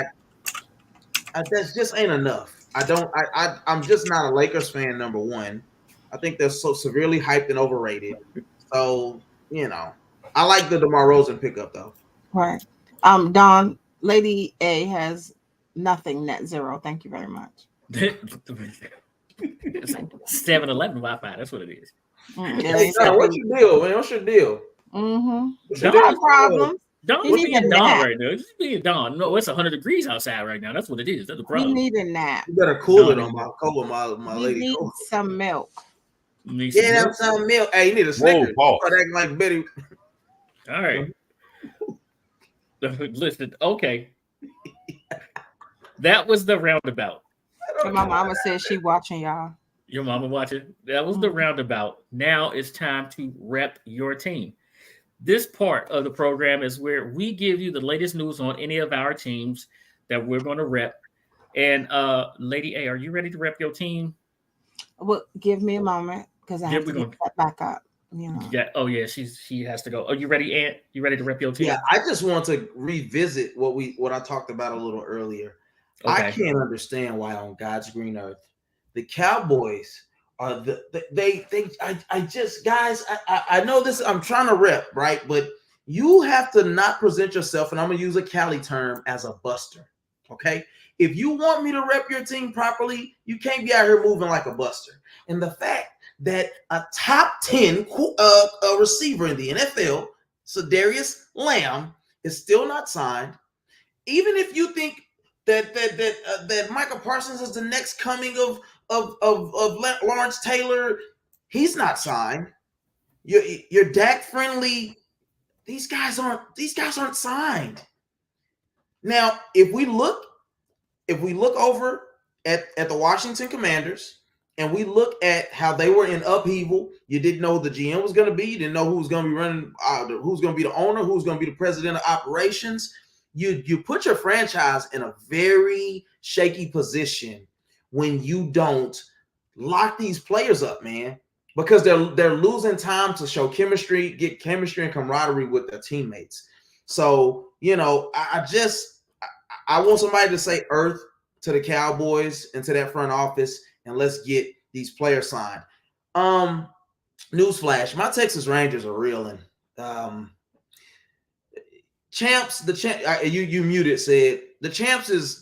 that just ain't enough. I'm just not a Lakers fan. Number one, I think they're so severely hyped and overrated. So I like the DeMar DeRozan pickup though. Right. Don, Lady A has nothing, net zero. Thank you very much. 7-Eleven Wi-Fi. That's what it is. Hey, Don, what's your deal, man? What's your deal? Mm-hmm. Don't problems. Don is being Don right now. Just being Don. No, it's 100 degrees outside right now. That's what it is. That's the problem. You need a nap. You better cool it on my lady. You need some milk. Get some milk. Hey, you need a Snickers. Start acting like Betty. All right. Listen, okay. That was the roundabout. My mama said she watching y'all. Your mama watching? That was the roundabout. Now it's time to rep your team. This part of the program is where we give you the latest news on any of our teams that we're going to rep. And Lady A, are you ready to rep your team? Well, give me a moment because I have to get that back up. Yeah. Oh yeah. She has to go. Are you ready, Aunt? You ready to rep your team? Yeah. I just want to revisit what I talked about a little earlier. Okay. I can't understand why on God's green earth the Cowboys are I know this. I'm trying to rep right, but you have to not present yourself, and I'm gonna use a Cali term, as a buster. Okay. If you want me to rep your team properly, you can't be out here moving like a buster. And the fact that a top 10 receiver in the NFL, Sedarius Lamb, is still not signed. Even if you think that Michael Parsons is the next coming of Lawrence Taylor, he's not signed. You're Dak friendly. These guys aren't signed. Now, if we look over at the Washington Commanders, and we look at how they were in upheaval, you didn't know who the GM was going to be. You didn't know who was going to be running, who's going to be the owner, who's going to be the president of operations. You put your franchise in a very shaky position when you don't lock these players up, man, because they're losing time to show chemistry, get chemistry and camaraderie with their teammates. So, I want somebody to say earth to the Cowboys and to that front office, and let's get these players signed. Newsflash: my Texas Rangers are reeling. You muted. Said the champs is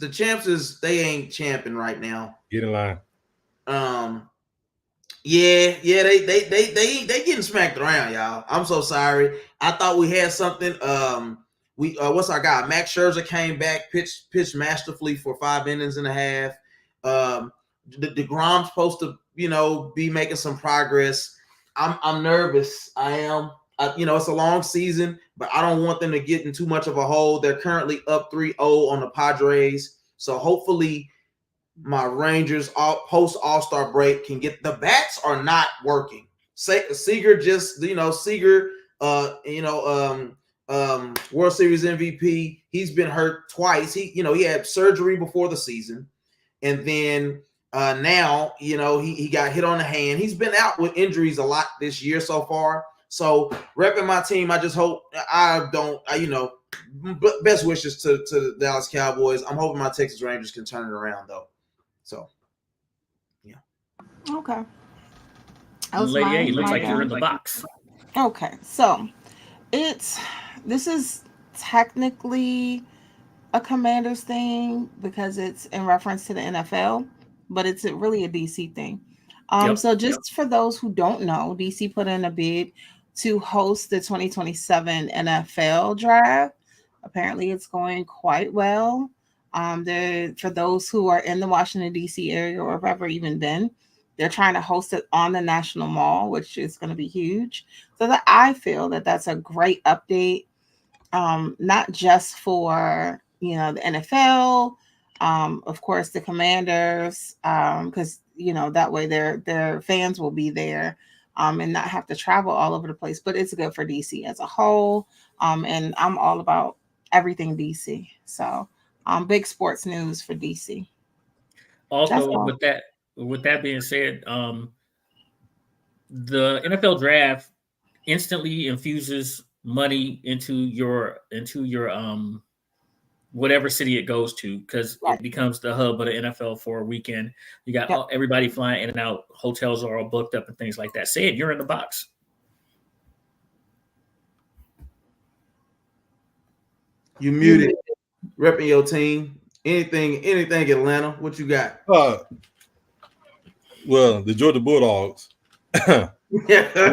they ain't champing right now. Get in line. Yeah, they getting smacked around, y'all. I'm so sorry. I thought we had something. What's our guy? Max Scherzer came back, pitched masterfully for 5 innings and a half. DeGrom's supposed to, be making some progress. I'm nervous. I am. It's a long season, but I don't want them to get in too much of a hole. They're currently up 3-0 on the Padres. So hopefully my Rangers post All-Star break can get the bats are not working. Seager just, World Series MVP. He's been hurt twice. He had surgery before the season. And then now, he got hit on the hand. He's been out with injuries a lot this year so far. So repping my team, I just hope best wishes to the Dallas Cowboys. I'm hoping my Texas Rangers can turn it around though. So, yeah. Okay. Lady A, looks like you're in the box. Okay. So this is technically a Commanders thing because it's in reference to the NFL, but it's really a DC thing. So just for those who don't know, DC put in a bid to host the 2027 NFL draft. Apparently it's going quite well. For those who are in the Washington, D.C. area or have ever even been, they're trying to host it on the National Mall, which is going to be huge. So that I feel that that's a great update, not just for, the NFL, of course, the Commanders, because, that way their fans will be there and not have to travel all over the place. But it's good for DC as a whole. And I'm all about everything DC. So, big sports news for DC. That's Also, all. with that being said, the NFL draft instantly infuses money into your whatever city it goes to, because Right. it becomes the hub of the NFL for a weekend. You got Yep. everybody flying in and out. Hotels are all booked up and things like that. Say it, you're in the box. You muted. Repping your team. Anything Atlanta? What you got? Well, the Georgia Bulldogs will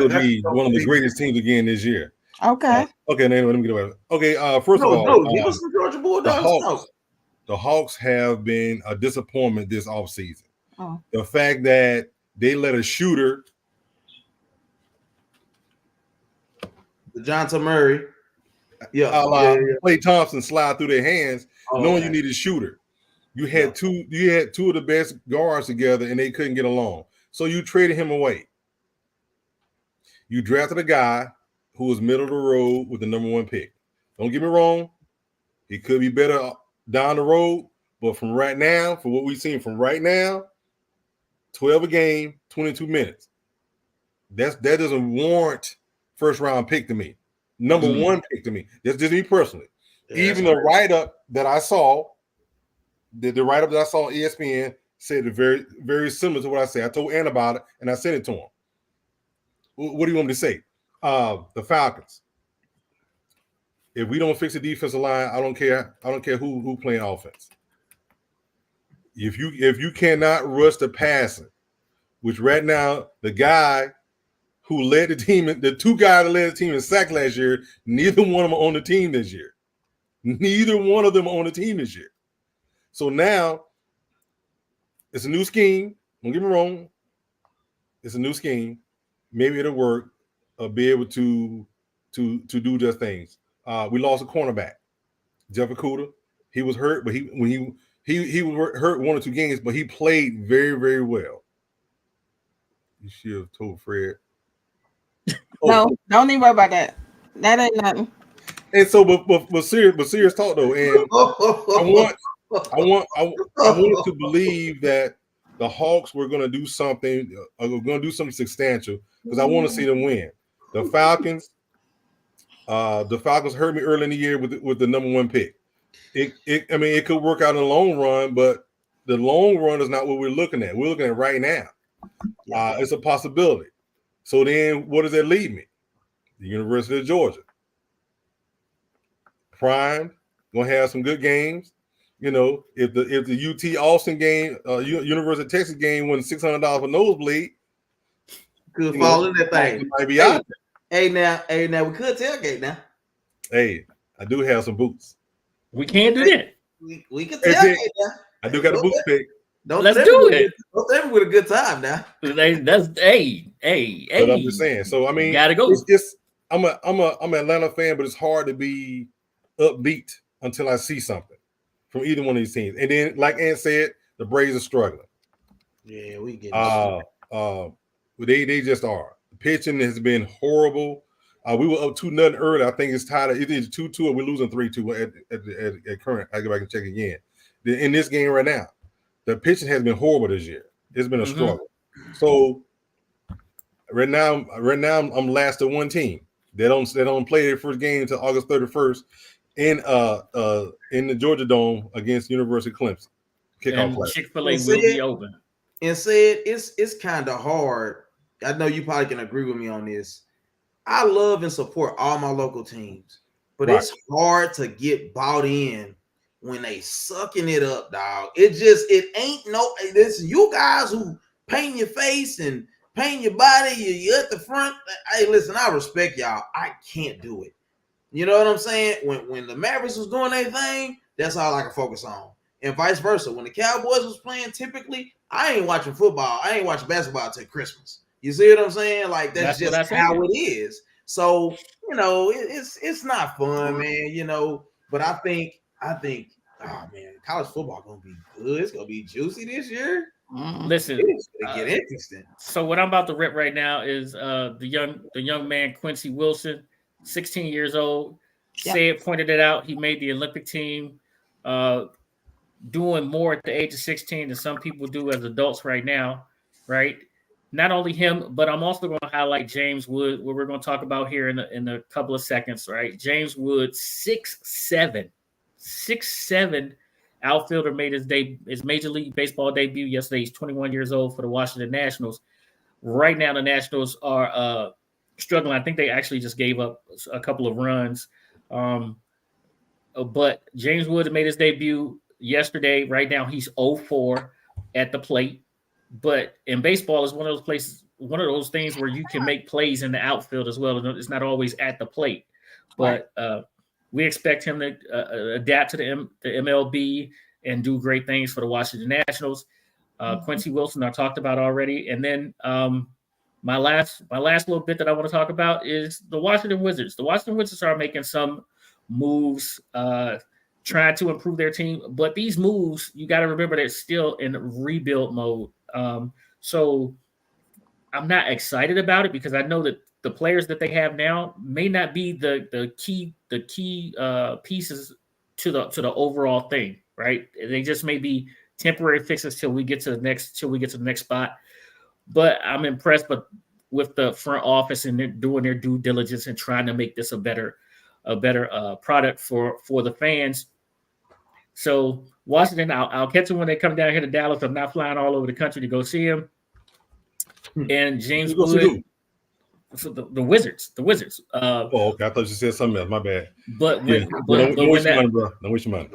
be one of the greatest teams again this year. Okay. Okay, now let me get away. Okay, first of all, give us some Georgia Bulldogs. The Hawks have been a disappointment this offseason. Oh. The fact that they let a shooter, DeJounte Murray, Klay Thompson slide through their hands, knowing you need a shooter. You had two of the best guards together, and they couldn't get along. So you traded him away. You drafted a guy who was middle of the road with the number 1 pick. Don't get me wrong, he could be better down the road, but from right now, for what we've seen from right now, 12 a game, 22 minutes. That doesn't warrant first round pick to me. Number 1 pick to me. That's just me personally. Yeah, even the write-up that I saw, the write-up that I saw on ESPN said it very, very similar to what I said. I told Ann about it, and I sent it to him. What do you want me to say? The Falcons. If we don't fix the defensive line, I don't care. I don't care who playing offense. If you cannot rush the passing, which right now the guy who led the team, the 2 guys that led the team in sack last year, neither one of them on the team this year. Neither one of them on the team this year. So now it's a new scheme. Don't get me wrong. It's a new scheme. Maybe it'll work. Be able to do just things. We lost a cornerback, Jeff Okudah. He was hurt, but he was hurt 1 or 2 games, but he played very, very well. You should have told Fred. No, don't even worry about that. That ain't nothing. And so, but serious talk though, and I wanted to believe that the Hawks were going to do something, substantial, because I want to see them win. The Falcons hurt me early in the year with the number 1 pick. It could work out in the long run, but the long run is not what we're looking at. We're looking at right now. It's a possibility. So then, what does that leave me? The University of Georgia, primed, gonna have some good games. You know, if the UT Austin game, University of Texas game won $600 for nosebleed, could fall in that thing. Might be out there. Hey now, we could tailgate now. Hey, I do have some boots. We can't do that. We could tailgate now. I do got a boot pick. Let's do it. Don't let me with a good time now. That's hey. But I'm just saying. So I mean, gotta go. I'm an Atlanta fan, but it's hard to be upbeat until I see something from either one of these teams. And then, like Ant said, the Braves are struggling. Yeah, we get they just are. The pitching has been horrible. We were up 2-0 early. I think it's tied. It is 2-2, or we're losing 3-2 at current. I go back and check again. In this game right now, the pitching has been horrible this year. It's been a struggle. So right now I'm last to 1 team. They don't play their first game until August 31st in the Georgia Dome against University of Clemson. Kickoff play. Chick-fil-A will be open. And said it's kind of hard. I know you probably can agree with me on this. I love and support all my local teams, but it's hard to get bought in when they sucking it up, dog. It ain't no. This you guys who paint your face and paint your body. You at the front. Hey, listen, I respect y'all. I can't do it. You know what I'm saying? When the Mavericks was doing their thing, that's all I can focus on. And vice versa. When the Cowboys was playing, typically, I ain't watching football. I ain't watching basketball until Christmas. You see what I'm saying? Like that's just how it is. So, you know, it's not fun, man, you know, but I think, oh man, college football gonna be good. It's gonna be juicy this year. Listen, it's gonna get interesting. So what I'm about to rip right now is the young man Quincy Wilson, 16 years old. Said pointed it out. He made the Olympic team, doing more at the age of 16 than some people do as adults right now, right? Not only him, but I'm also going to highlight James Wood, what we're going to talk about here in a couple of seconds, right? James Wood, 6'7", outfielder, made his Major League Baseball debut yesterday. He's 21 years old for the Washington Nationals. Right now, the Nationals are struggling. I think they actually just gave up a couple of runs. But James Wood made his debut yesterday. Right now, he's 0-4 at the plate. But in baseball, it's one of those things where you can make plays in the outfield as well. It's not always at the plate. But we expect him to adapt to the MLB and do great things for the Washington Nationals. Quincy Wilson, I talked about already. And then my last little bit that I want to talk about is the Washington Wizards. The Washington Wizards are making some moves, trying to improve their team. But these moves, you got to remember, they're still in rebuild mode. So I'm not excited about it because I know that the players that they have now may not be the key pieces to the overall thing, right? They just may be temporary fixes till we get to the next spot. But I'm impressed with the front office and they're doing their due diligence and trying to make this a better product for the fans. So Washington, I'll catch them when they come down here to Dallas. I'm not flying all over the country to go see him. And James Wood, so the Wizards. Okay. I thought you said something else. My bad. But when money.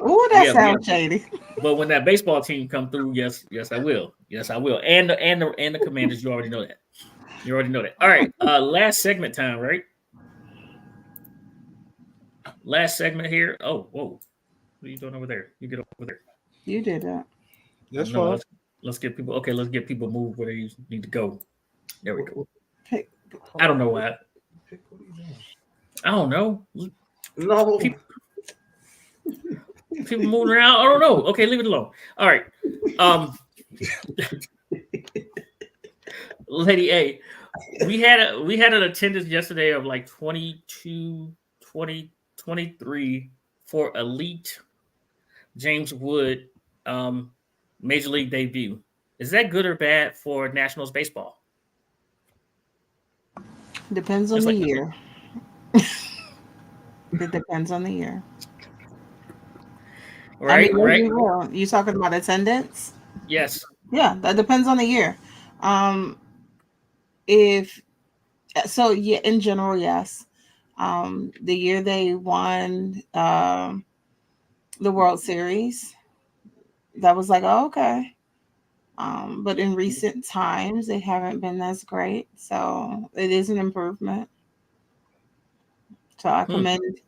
Oh, that sounds shady. But when that baseball team come through, yes, I will. And the Commanders, you already know that. All right. Last segment time, right? Last segment here. Oh, whoa. What are you doing over there? You get over there. You did that. That's fine. Let's get people. Okay, let's get people moved where they need to go. There we go. I don't know why. I don't know. No. People moving around. I don't know. Okay, leave it alone. All right. Lady A, we had an attendance yesterday of like 23 for elite James Wood Major League debut. Is that good or bad for Nationals baseball? Depends on the year. It depends on the year. Right. You talking about attendance? Yes. Yeah, that depends on the year. In general, yes. The year they won the World Series, that was like, oh, okay. But in recent times, they haven't been as great. So it is an improvement. So I commend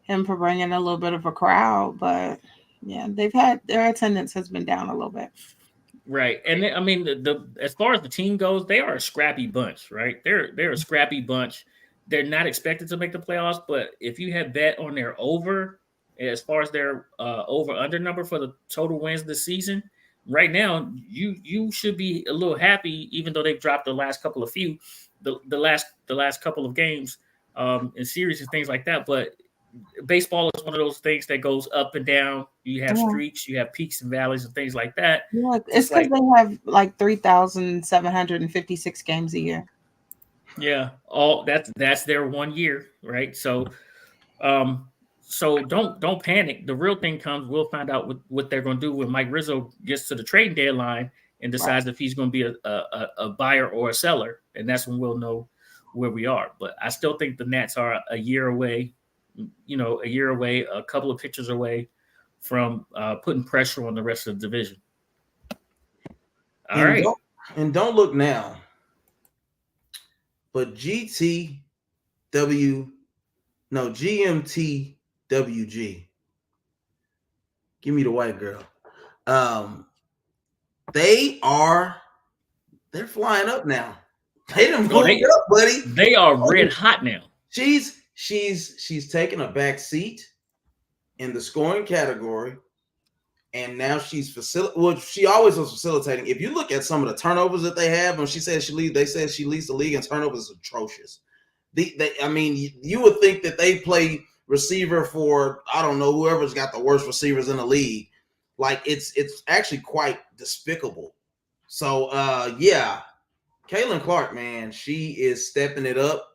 him for bringing a little bit of a crowd. But yeah, their attendance has been down a little bit. Right. And I mean, as far as the team goes, they are a scrappy bunch, right? They're a scrappy bunch. They're not expected to make the playoffs, but if you had bet on their over, as far as their over-under number for the total wins this season, right now, you should be a little happy, even though they've dropped the last couple of the last couple of games in series and things like that. But baseball is one of those things that goes up and down. You have streaks, you have peaks and valleys and things like that. Yeah, it's because they have like 3,756 games a year. Yeah, that's their 1 year, right? So, don't panic. The real thing comes. We'll find out what they're going to do when Mike Rizzo gets to the trading deadline and decides if he's going to be a buyer or a seller, and that's when we'll know where we are. But I still think the Nats are a year away. A couple of pitchers away from putting pressure on the rest of the division. All right. Don't look now. But GMTWG, give me the white girl. They're flying up now. They done moved up, buddy. They are red hot now. She's taking a back seat in the scoring category, and now she's she always was facilitating. If you look at some of the turnovers that they have, when she says they said she leads the league in turnovers, is atrocious. You would think that they play receiver for, I don't know, whoever's got the worst receivers in the league. Like it's actually quite despicable. So yeah, Caitlin Clark, man, she is stepping it up.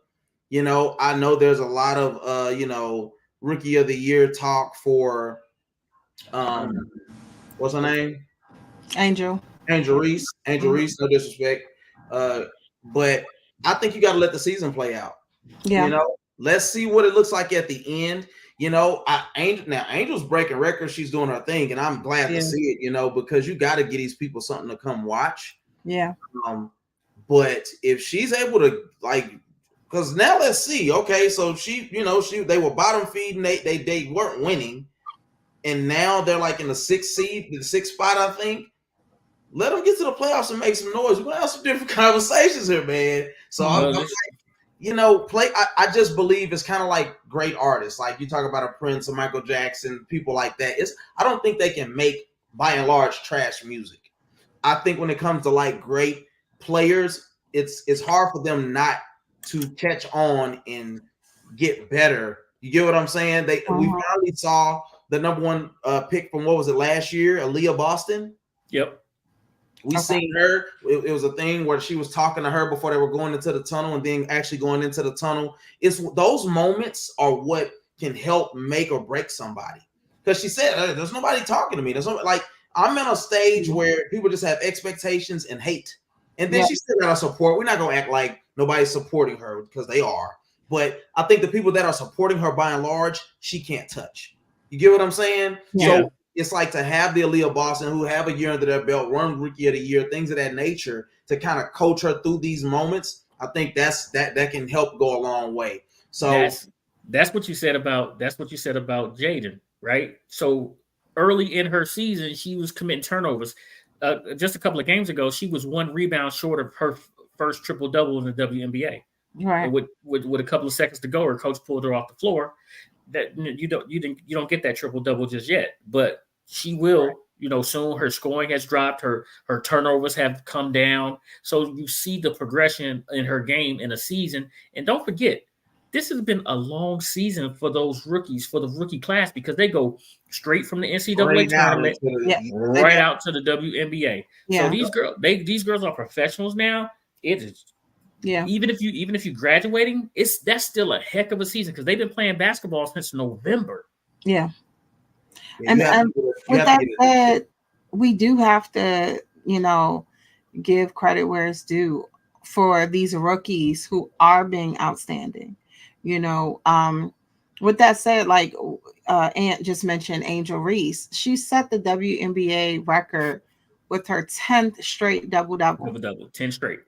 I know there's a lot of rookie of the year talk for what's her name? Angel. Angel Reese. Angel Reese, no disrespect. But I think you got to let the season play out. Yeah. Let's see what it looks like at the end. Angel's breaking records. She's doing her thing, and I'm glad to see it. Because you got to get these people something to come watch. Yeah. But if she's able to, like, because now let's see. Okay, so they were bottom feeding. They weren't winning, and now they're like in the sixth spot, I think. Let them get to the playoffs and make some noise. We're gonna have some different conversations here, man. So I just believe it's kind of like great artists. Like you talk about a Prince or Michael Jackson, people like that. I don't think they can make, by and large, trash music. I think when it comes to like great players, it's hard for them not to catch on and get better. You get what I'm saying? We finally saw the number one pick from, what was it, last year, Aaliyah Boston. Yep. We seen her. It was a thing where she was talking to her before they were going into the tunnel, and then actually going into the tunnel. It's those moments are what can help make or break somebody. Because she said, hey, "There's nobody talking to me. There's like I'm in a stage where people just have expectations and hate." And then she still got to support. We're not gonna act like nobody's supporting her, because they are. But I think the people that are supporting her, by and large, she can't touch. You get what I'm saying? Yeah. So it's like to have the Aaliyah Boston, who have a year under their belt, run rookie of the year, things of that nature, to kind of coach her through these moments. I think that can help go a long way. So that's what you said about Jaden, right? So early in her season, she was committing turnovers. Just a couple of games ago, she was 1 rebound short of her first triple double in the WNBA. Right. With a couple of seconds to go, her coach pulled her off the floor. That you don't get that triple double just yet, but she will. Right. Soon her scoring has dropped, her turnovers have come down. So you see the progression in her game in a season. And don't forget, this has been a long season for those rookies, for the rookie class, because they go straight from the NCAA tournament right out to the WNBA. Yeah. So these girls are professionals now. It is. Yeah. Even if you graduating, that's still a heck of a season, because they've been playing basketball since November. Yeah. And with that said, we do have to, give credit where it's due for these rookies who are being outstanding. With that said, like Ant just mentioned, Angel Reese, she set the WNBA record with her 10th straight double-double. 10 straight.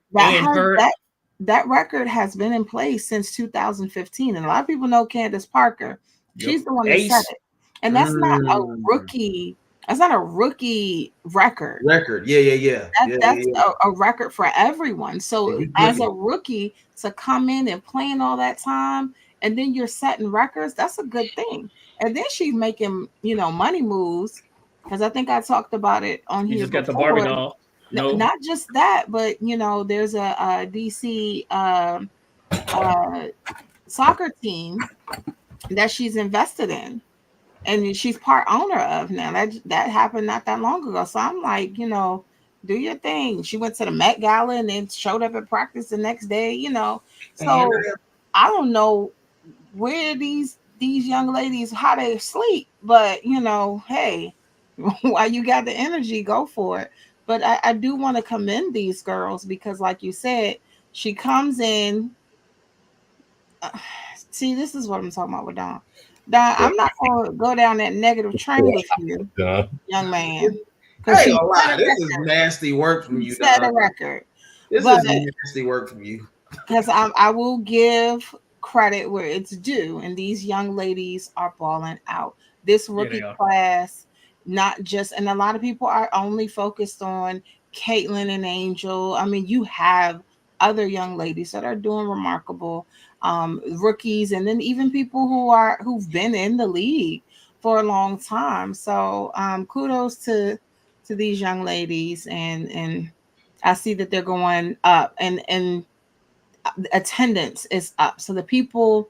That record has been in place since 2015. And a lot of people know Candace Parker. She's the one that set it. And that's not a rookie. That's not a rookie record. Yeah. That's a record for everyone. So as a rookie to come in and playing all that time, and then you're setting records, that's a good thing. And then she's making, money moves. Because I think I talked about it on here. You just got the Barbie doll. No. Not just that, but there's a DC soccer team that she's invested in, and she's part owner of now. That happened not that long ago. So I'm like, do your thing. She went to the Met Gala and then showed up at practice the next day. So I don't know where these young ladies, how they sleep, but hey, while you got the energy, go for it. But I do want to commend these girls, because like you said, she comes in. See, this is what I'm talking about with Don. Don, I'm not going to go down that negative train with you, young man. Hey, this is nasty work from you, Don. Set a record. This is nasty work from you. Because I will give credit where it's due, and these young ladies are balling out. This rookie class. Not just, and a lot of people are only focused on Caitlin and Angel. I mean, you have other young ladies that are doing remarkable, rookies, and then even people who've been in the league for a long time. So kudos to these young ladies, and I see that they're going up, and attendance is up. So the people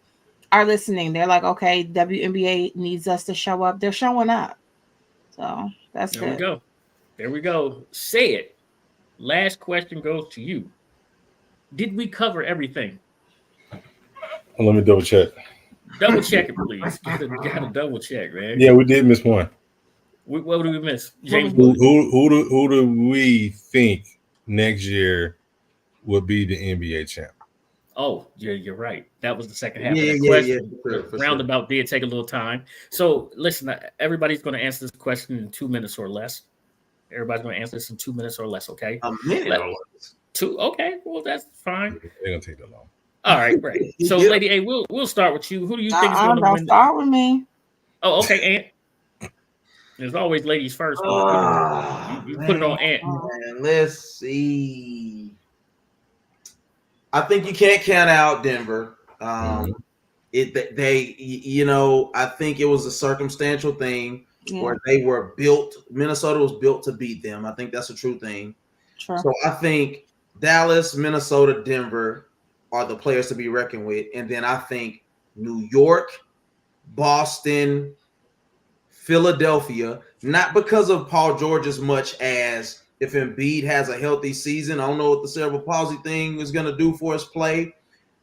are listening. They're like, okay, WNBA needs us to show up. They're showing up. So that's There we good. go. There we go. Say it. Last question goes to you. Did we cover everything? Let me double check. Double check it, please. Gotta double check, man. Yeah, we did miss one. What did we miss? James Who Wood. who do we think next year will be the NBA champ? Oh, you're right. That was the second half Yeah, of that yeah, yeah, question. for The sure. roundabout did take a little time. So listen, everybody's going to answer this question in 2 minutes or less. Everybody's going to answer this in 2 minutes or less. Okay. A minute or less. Two. Okay. Well, that's fine. They're gonna take that long. All right. Great. So, Yeah. Lady A, we'll start with you. Who do you think is going to Don't win? start with me. Oh, okay, Ant. There's always ladies first. But, you put it on Ant. Man, let's see. I think you can't count out Denver. I think it was a circumstantial thing where they were built. Minnesota was built to beat them. I think that's a true thing. Sure. So I think Dallas, Minnesota, Denver are the players to be reckoned with, and then I think New York, Boston, Philadelphia. Not because of Paul George as much as if Embiid has a healthy season. I don't know what the cerebral palsy thing is going to do for his play,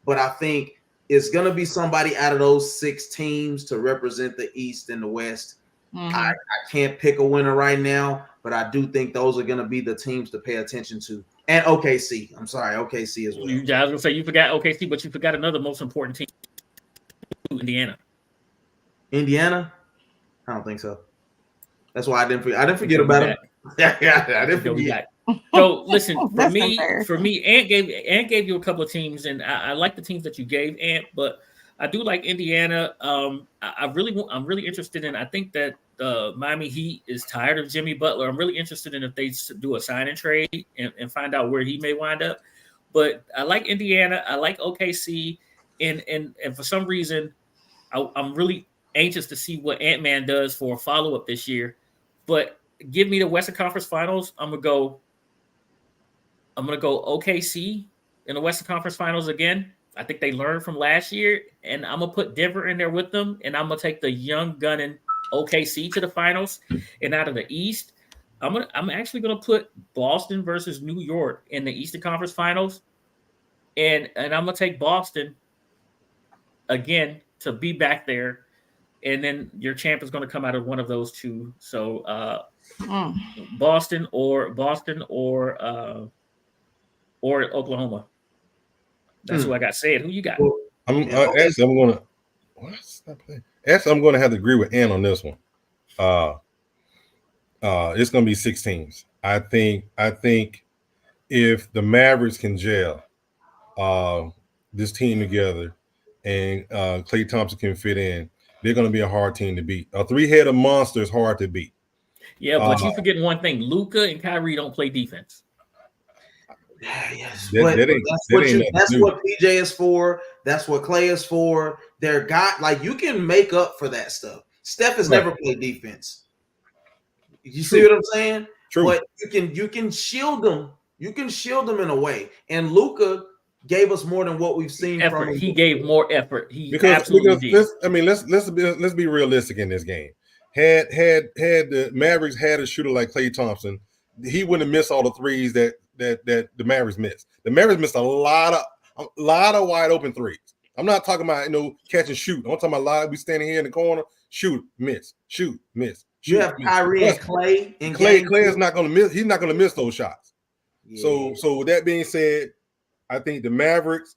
but I think it's going to be somebody out of those 6 teams to represent the East and the West. Mm-hmm. I can't pick a winner right now, but I do think those are going to be the teams to pay attention to. And OKC. I'm sorry, OKC as well. I was going to say you forgot OKC, but you forgot another most important team, Indiana. Indiana? I don't think so. That's why I didn't forget about it. Yeah, I didn't forget. So listen, for me, Ant gave you a couple of teams, and I like the teams that you gave, Ant, but I do like Indiana. I'm really interested in. I think that Miami Heat is tired of Jimmy Butler. I'm really interested in if they do a sign and trade and find out where he may wind up. But I like Indiana. I like OKC, and for some reason, I'm really anxious to see what Ant-Man does for a follow-up this year. But give me the Western Conference Finals. I'm gonna go OKC in the Western Conference Finals again. I think they learned from last year, and I'm gonna put Denver in there with them, and I'm gonna take the young gunning OKC to the finals. And out of the East, I'm actually gonna put Boston versus New York in the Eastern Conference Finals, and I'm gonna take Boston again to be back there. And then your champ is going to come out of one of those two. So Boston or Oklahoma. That's who I got said. Who you got? I'm gonna have to agree with Ann on this one. It's gonna be 6 teams. I think if the Mavericks can gel this team together and Klay Thompson can fit in, they're going to be a hard team to beat. A 3-headed monster is hard to beat. Yeah, but you forgetting one thing: Luka and Kyrie don't play defense. Yes, that's what PJ is for. That's what Klay is for. They're like you can make up for that stuff. Steph has never played defense. You see what I'm saying? True. But you can shield them. You can shield them in a way. And Luka gave us more than what we've seen from him. He gave more effort. Absolutely did. Let's be realistic in this game. Had the Mavericks had a shooter like Klay Thompson, he wouldn't have missed all the threes that the Mavericks missed. The Mavericks missed a lot of wide open threes. I'm not talking about catch and shoot. I'm talking about a lot. We standing here in the corner, shoot, miss, shoot, miss. You have Kyrie and Klay. Klay is not going to miss. He's not going to miss those shots. Yeah. So with that being said, I think the Mavericks,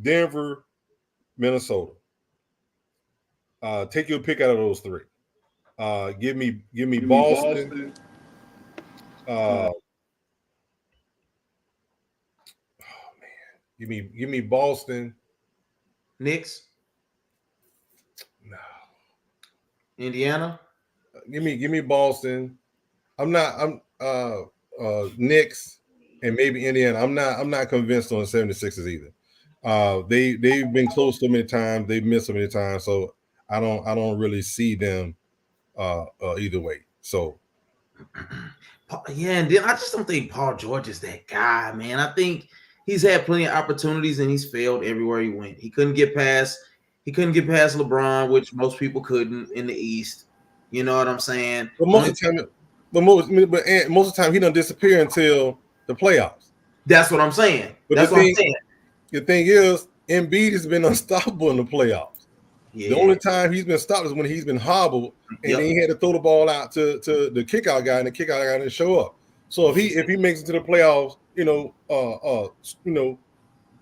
Denver, Minnesota. Take your pick out of those 3. Give me Boston. Oh man, give me Boston. Knicks. No. Indiana. Give me Boston. I'm Knicks. And maybe Indiana. I'm not convinced on the 76ers either. They've been close so many times. They've missed so many times. So I don't really see them either way. So yeah, and then I just don't think Paul George is that guy, man. I think he's had plenty of opportunities and he's failed everywhere he went. He couldn't get past LeBron, which most people couldn't in the East. You know what I'm saying? But most of the time he don't disappear until the playoffs. That's what I'm saying. But that's what I'm saying. The thing is, Embiid has been unstoppable in the playoffs. Yeah. The only time he's been stopped is when he's been hobbled, and then he had to throw the ball out to the kickout guy, and the kickout guy didn't show up. So if he makes it to the playoffs,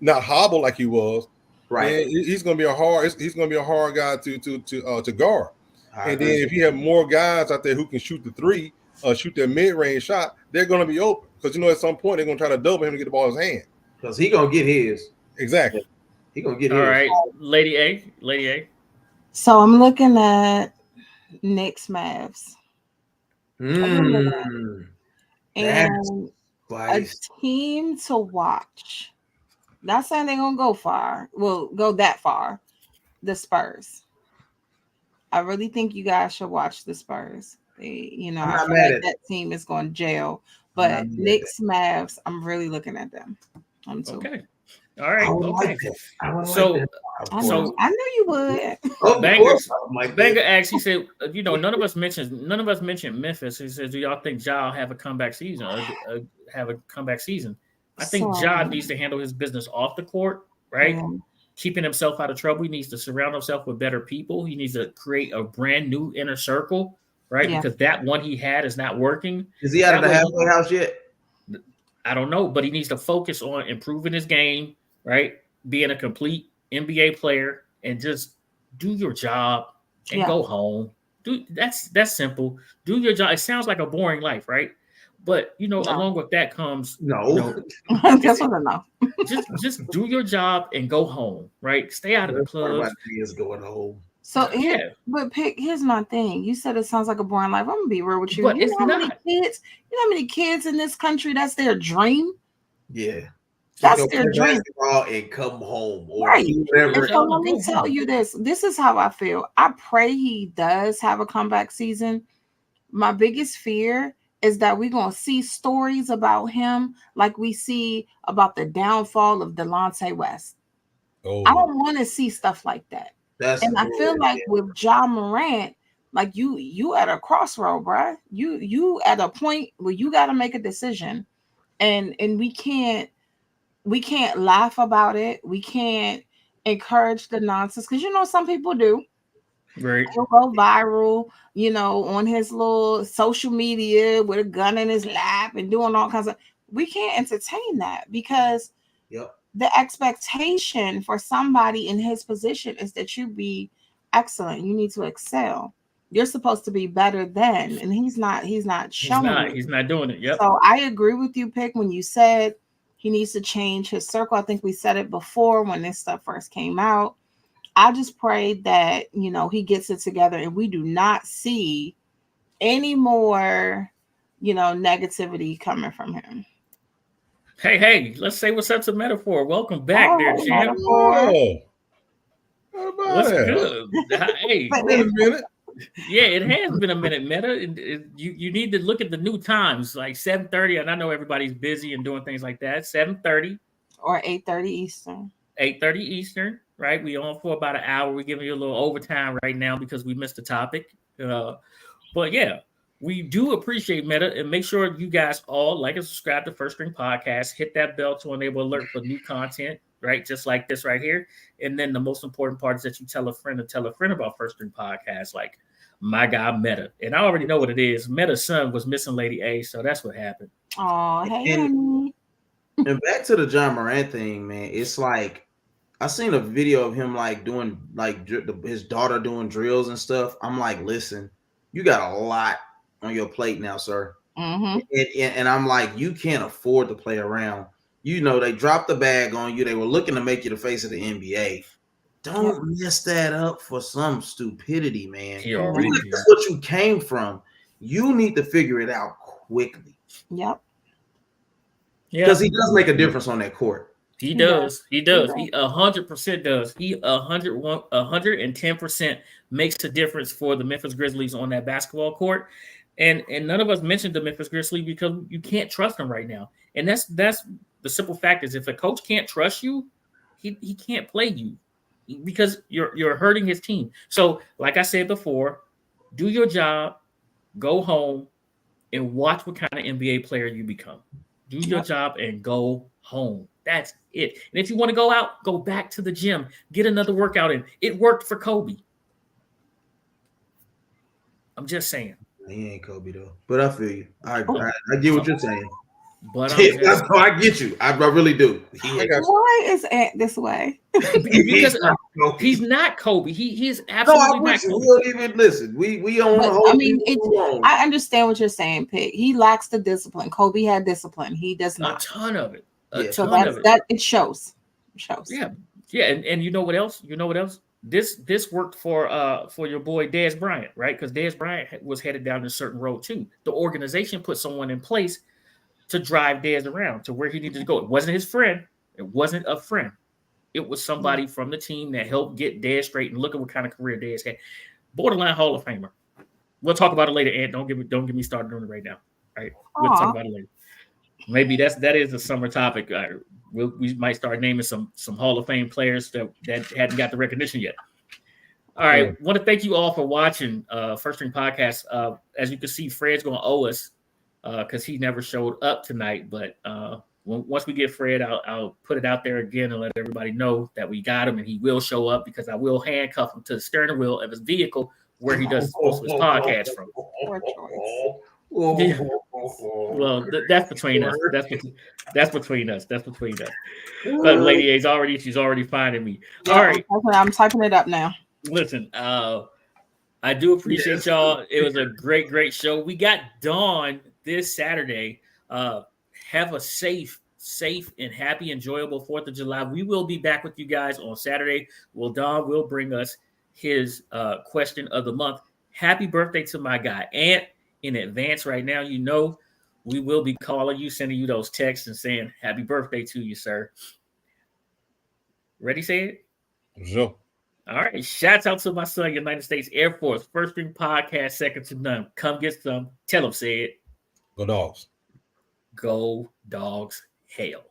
not hobbled like he was, right? He's gonna be a hard guy to guard. And then if you have more guys out there who can shoot the three, shoot their mid-range shot, they're gonna be open because at some point they're gonna try to double him to get the ball in his hand. Because he gonna get his. Exactly. He gonna get his. All right, Lady A. So I'm looking at Knicks Mavs. And a team to watch. Not saying they're gonna go far. Well, go that far. The Spurs. I really think you guys should watch the Spurs. I feel like that team is going to jail. But Knicks, Mavs, I'm really looking at them. Okay. All right. Okay. I knew you would. Banger asked. He said, none of us mentioned Memphis. He said, do y'all think Ja will have a comeback season? I think Ja needs to handle his business off the court, right? Yeah. Keeping himself out of trouble. He needs to surround himself with better people. He needs to create a brand new inner circle, right? Yeah. Because that one he had is not working. Is he out of the halfway house yet? I don't know, but he needs to focus on improving his game, right? Being a complete NBA player and just do your job and go home. That's simple. Do your job. It sounds like a boring life, right? But along with that comes that's what I know. just do your job and go home, right? Stay out of the clubs. Is going home. So here's my thing. You said it sounds like a boring life. I'm gonna be real with you. But you know how many kids in this country that's their dream? Yeah. That's their dream. And come home. Right. And so let me tell you this. This is how I feel. I pray he does have a comeback season. My biggest fear is that we're going to see stories about him like we see about the downfall of Delonte West. I don't want to see stuff like that. I feel like with Ja Morant, like you at a crossroad, bruh. You at a point where you got to make a decision, and we can't laugh about it. We can't encourage the nonsense because some people do. Right. He'll go viral, on his little social media with a gun in his lap and doing all kinds of. We can't entertain that because the expectation for somebody in his position is that you be excellent. You need to excel. You're supposed to be better than, and he's not showing. He's not doing it. Yep. So I agree with you, Pick, when you said he needs to change his circle. I think we said it before when this stuff first came out. I just pray that, he gets it together and we do not see any more, negativity coming from him. Hey, let's say what's up to Metaphor. Welcome back there, champ. What's good? Hey, wait a minute. Yeah, it has been a minute, Meta. You need to look at the new times, like 7:30, and I know everybody's busy and doing things like that. 7:30 or 8:30 Eastern. 8:30 Eastern, right? We on for about an hour. We're giving you a little overtime right now because we missed the topic. But yeah, we do appreciate Meta, and make sure you guys all like and subscribe to First String Podcast. Hit that bell to enable alert for new content, right? Just like this right here. And then the most important part is that you tell a friend about First String Podcast, like my guy Meta. And I already know what it is. Meta's son was missing Lady A, so that's what happened. Oh, hey, honey. And back to the Ja Morant thing, man. It's like I seen a video of him doing his daughter doing drills and stuff. I'm like, listen, you got a lot on your plate now, sir. Mm-hmm. And I'm like, you can't afford to play around. They dropped the bag on you. They were looking to make you the face of the NBA. Don't mess that up for some stupidity, man. That's what you came from. You need to figure it out quickly. Yep. Yeah, because he does make a difference on that court. He does. He 100% does. He 110% makes a difference for the Memphis Grizzlies on that basketball court. And none of us mentioned the Memphis Grizzlies because you can't trust them right now. And that's the simple fact is, if a coach can't trust you, he can't play you because you're hurting his team. So, like I said before, do your job, go home, and watch what kind of NBA player you become. Do your job and go home. That's it. And if you want to go out, go back to the gym, get another workout in. It worked for Kobe. I'm just saying. He ain't Kobe though, but I feel you. I get what you're saying. But I get you. I really do. Why is Ant this way? Because he's not Kobe. He is absolutely not Kobe. We don't even listen. We don't want to hold. I mean, I understand what you're saying, Pig. He lacks the discipline. Kobe had discipline. He does not. A ton of it. So that it shows. It shows. Yeah. And you know what else? This worked for your boy Dez Bryant, right? Because Dez Bryant was headed down a certain road too. The organization put someone in place to drive Dez around to where he needed to go. It wasn't his friend. It wasn't a friend. It was somebody from the team that helped get Dez straight. And look at what kind of career Dez had. Borderline Hall of Famer. We'll talk about it later, Ant. Don't get me started on it right now. All right, we'll talk about it later. Maybe that is a summer topic. We might start naming some Hall of Fame players that hadn't got the recognition yet. All right, want to thank you all for watching First String Podcast. As you can see, Fred's going to owe us because he never showed up tonight. But once we get Fred, I'll put it out there again and let everybody know that we got him, and he will show up because I will handcuff him to the steering wheel of his vehicle where he does most of his podcast from. Yeah. Well, that's between us. That's between us. That's between us. But Lady A's she's already finding me. All right, I'm typing it up now. Listen, I do appreciate y'all. It was a great show. We got Dawn this Saturday. Have a safe and happy, enjoyable 4th of July. We will be back with you guys on Saturday. Dawn will bring us his question of the month. Happy birthday to my guy, Ant. In advance right now, we will be calling you, sending you those texts and saying happy birthday to you, sir. Ready, say it? Sure. All right. Shouts out to my son, United States Air Force. First String Podcast, second to none. Come get some. Tell him, say it. Go Dogs. Go Dogs. Hell.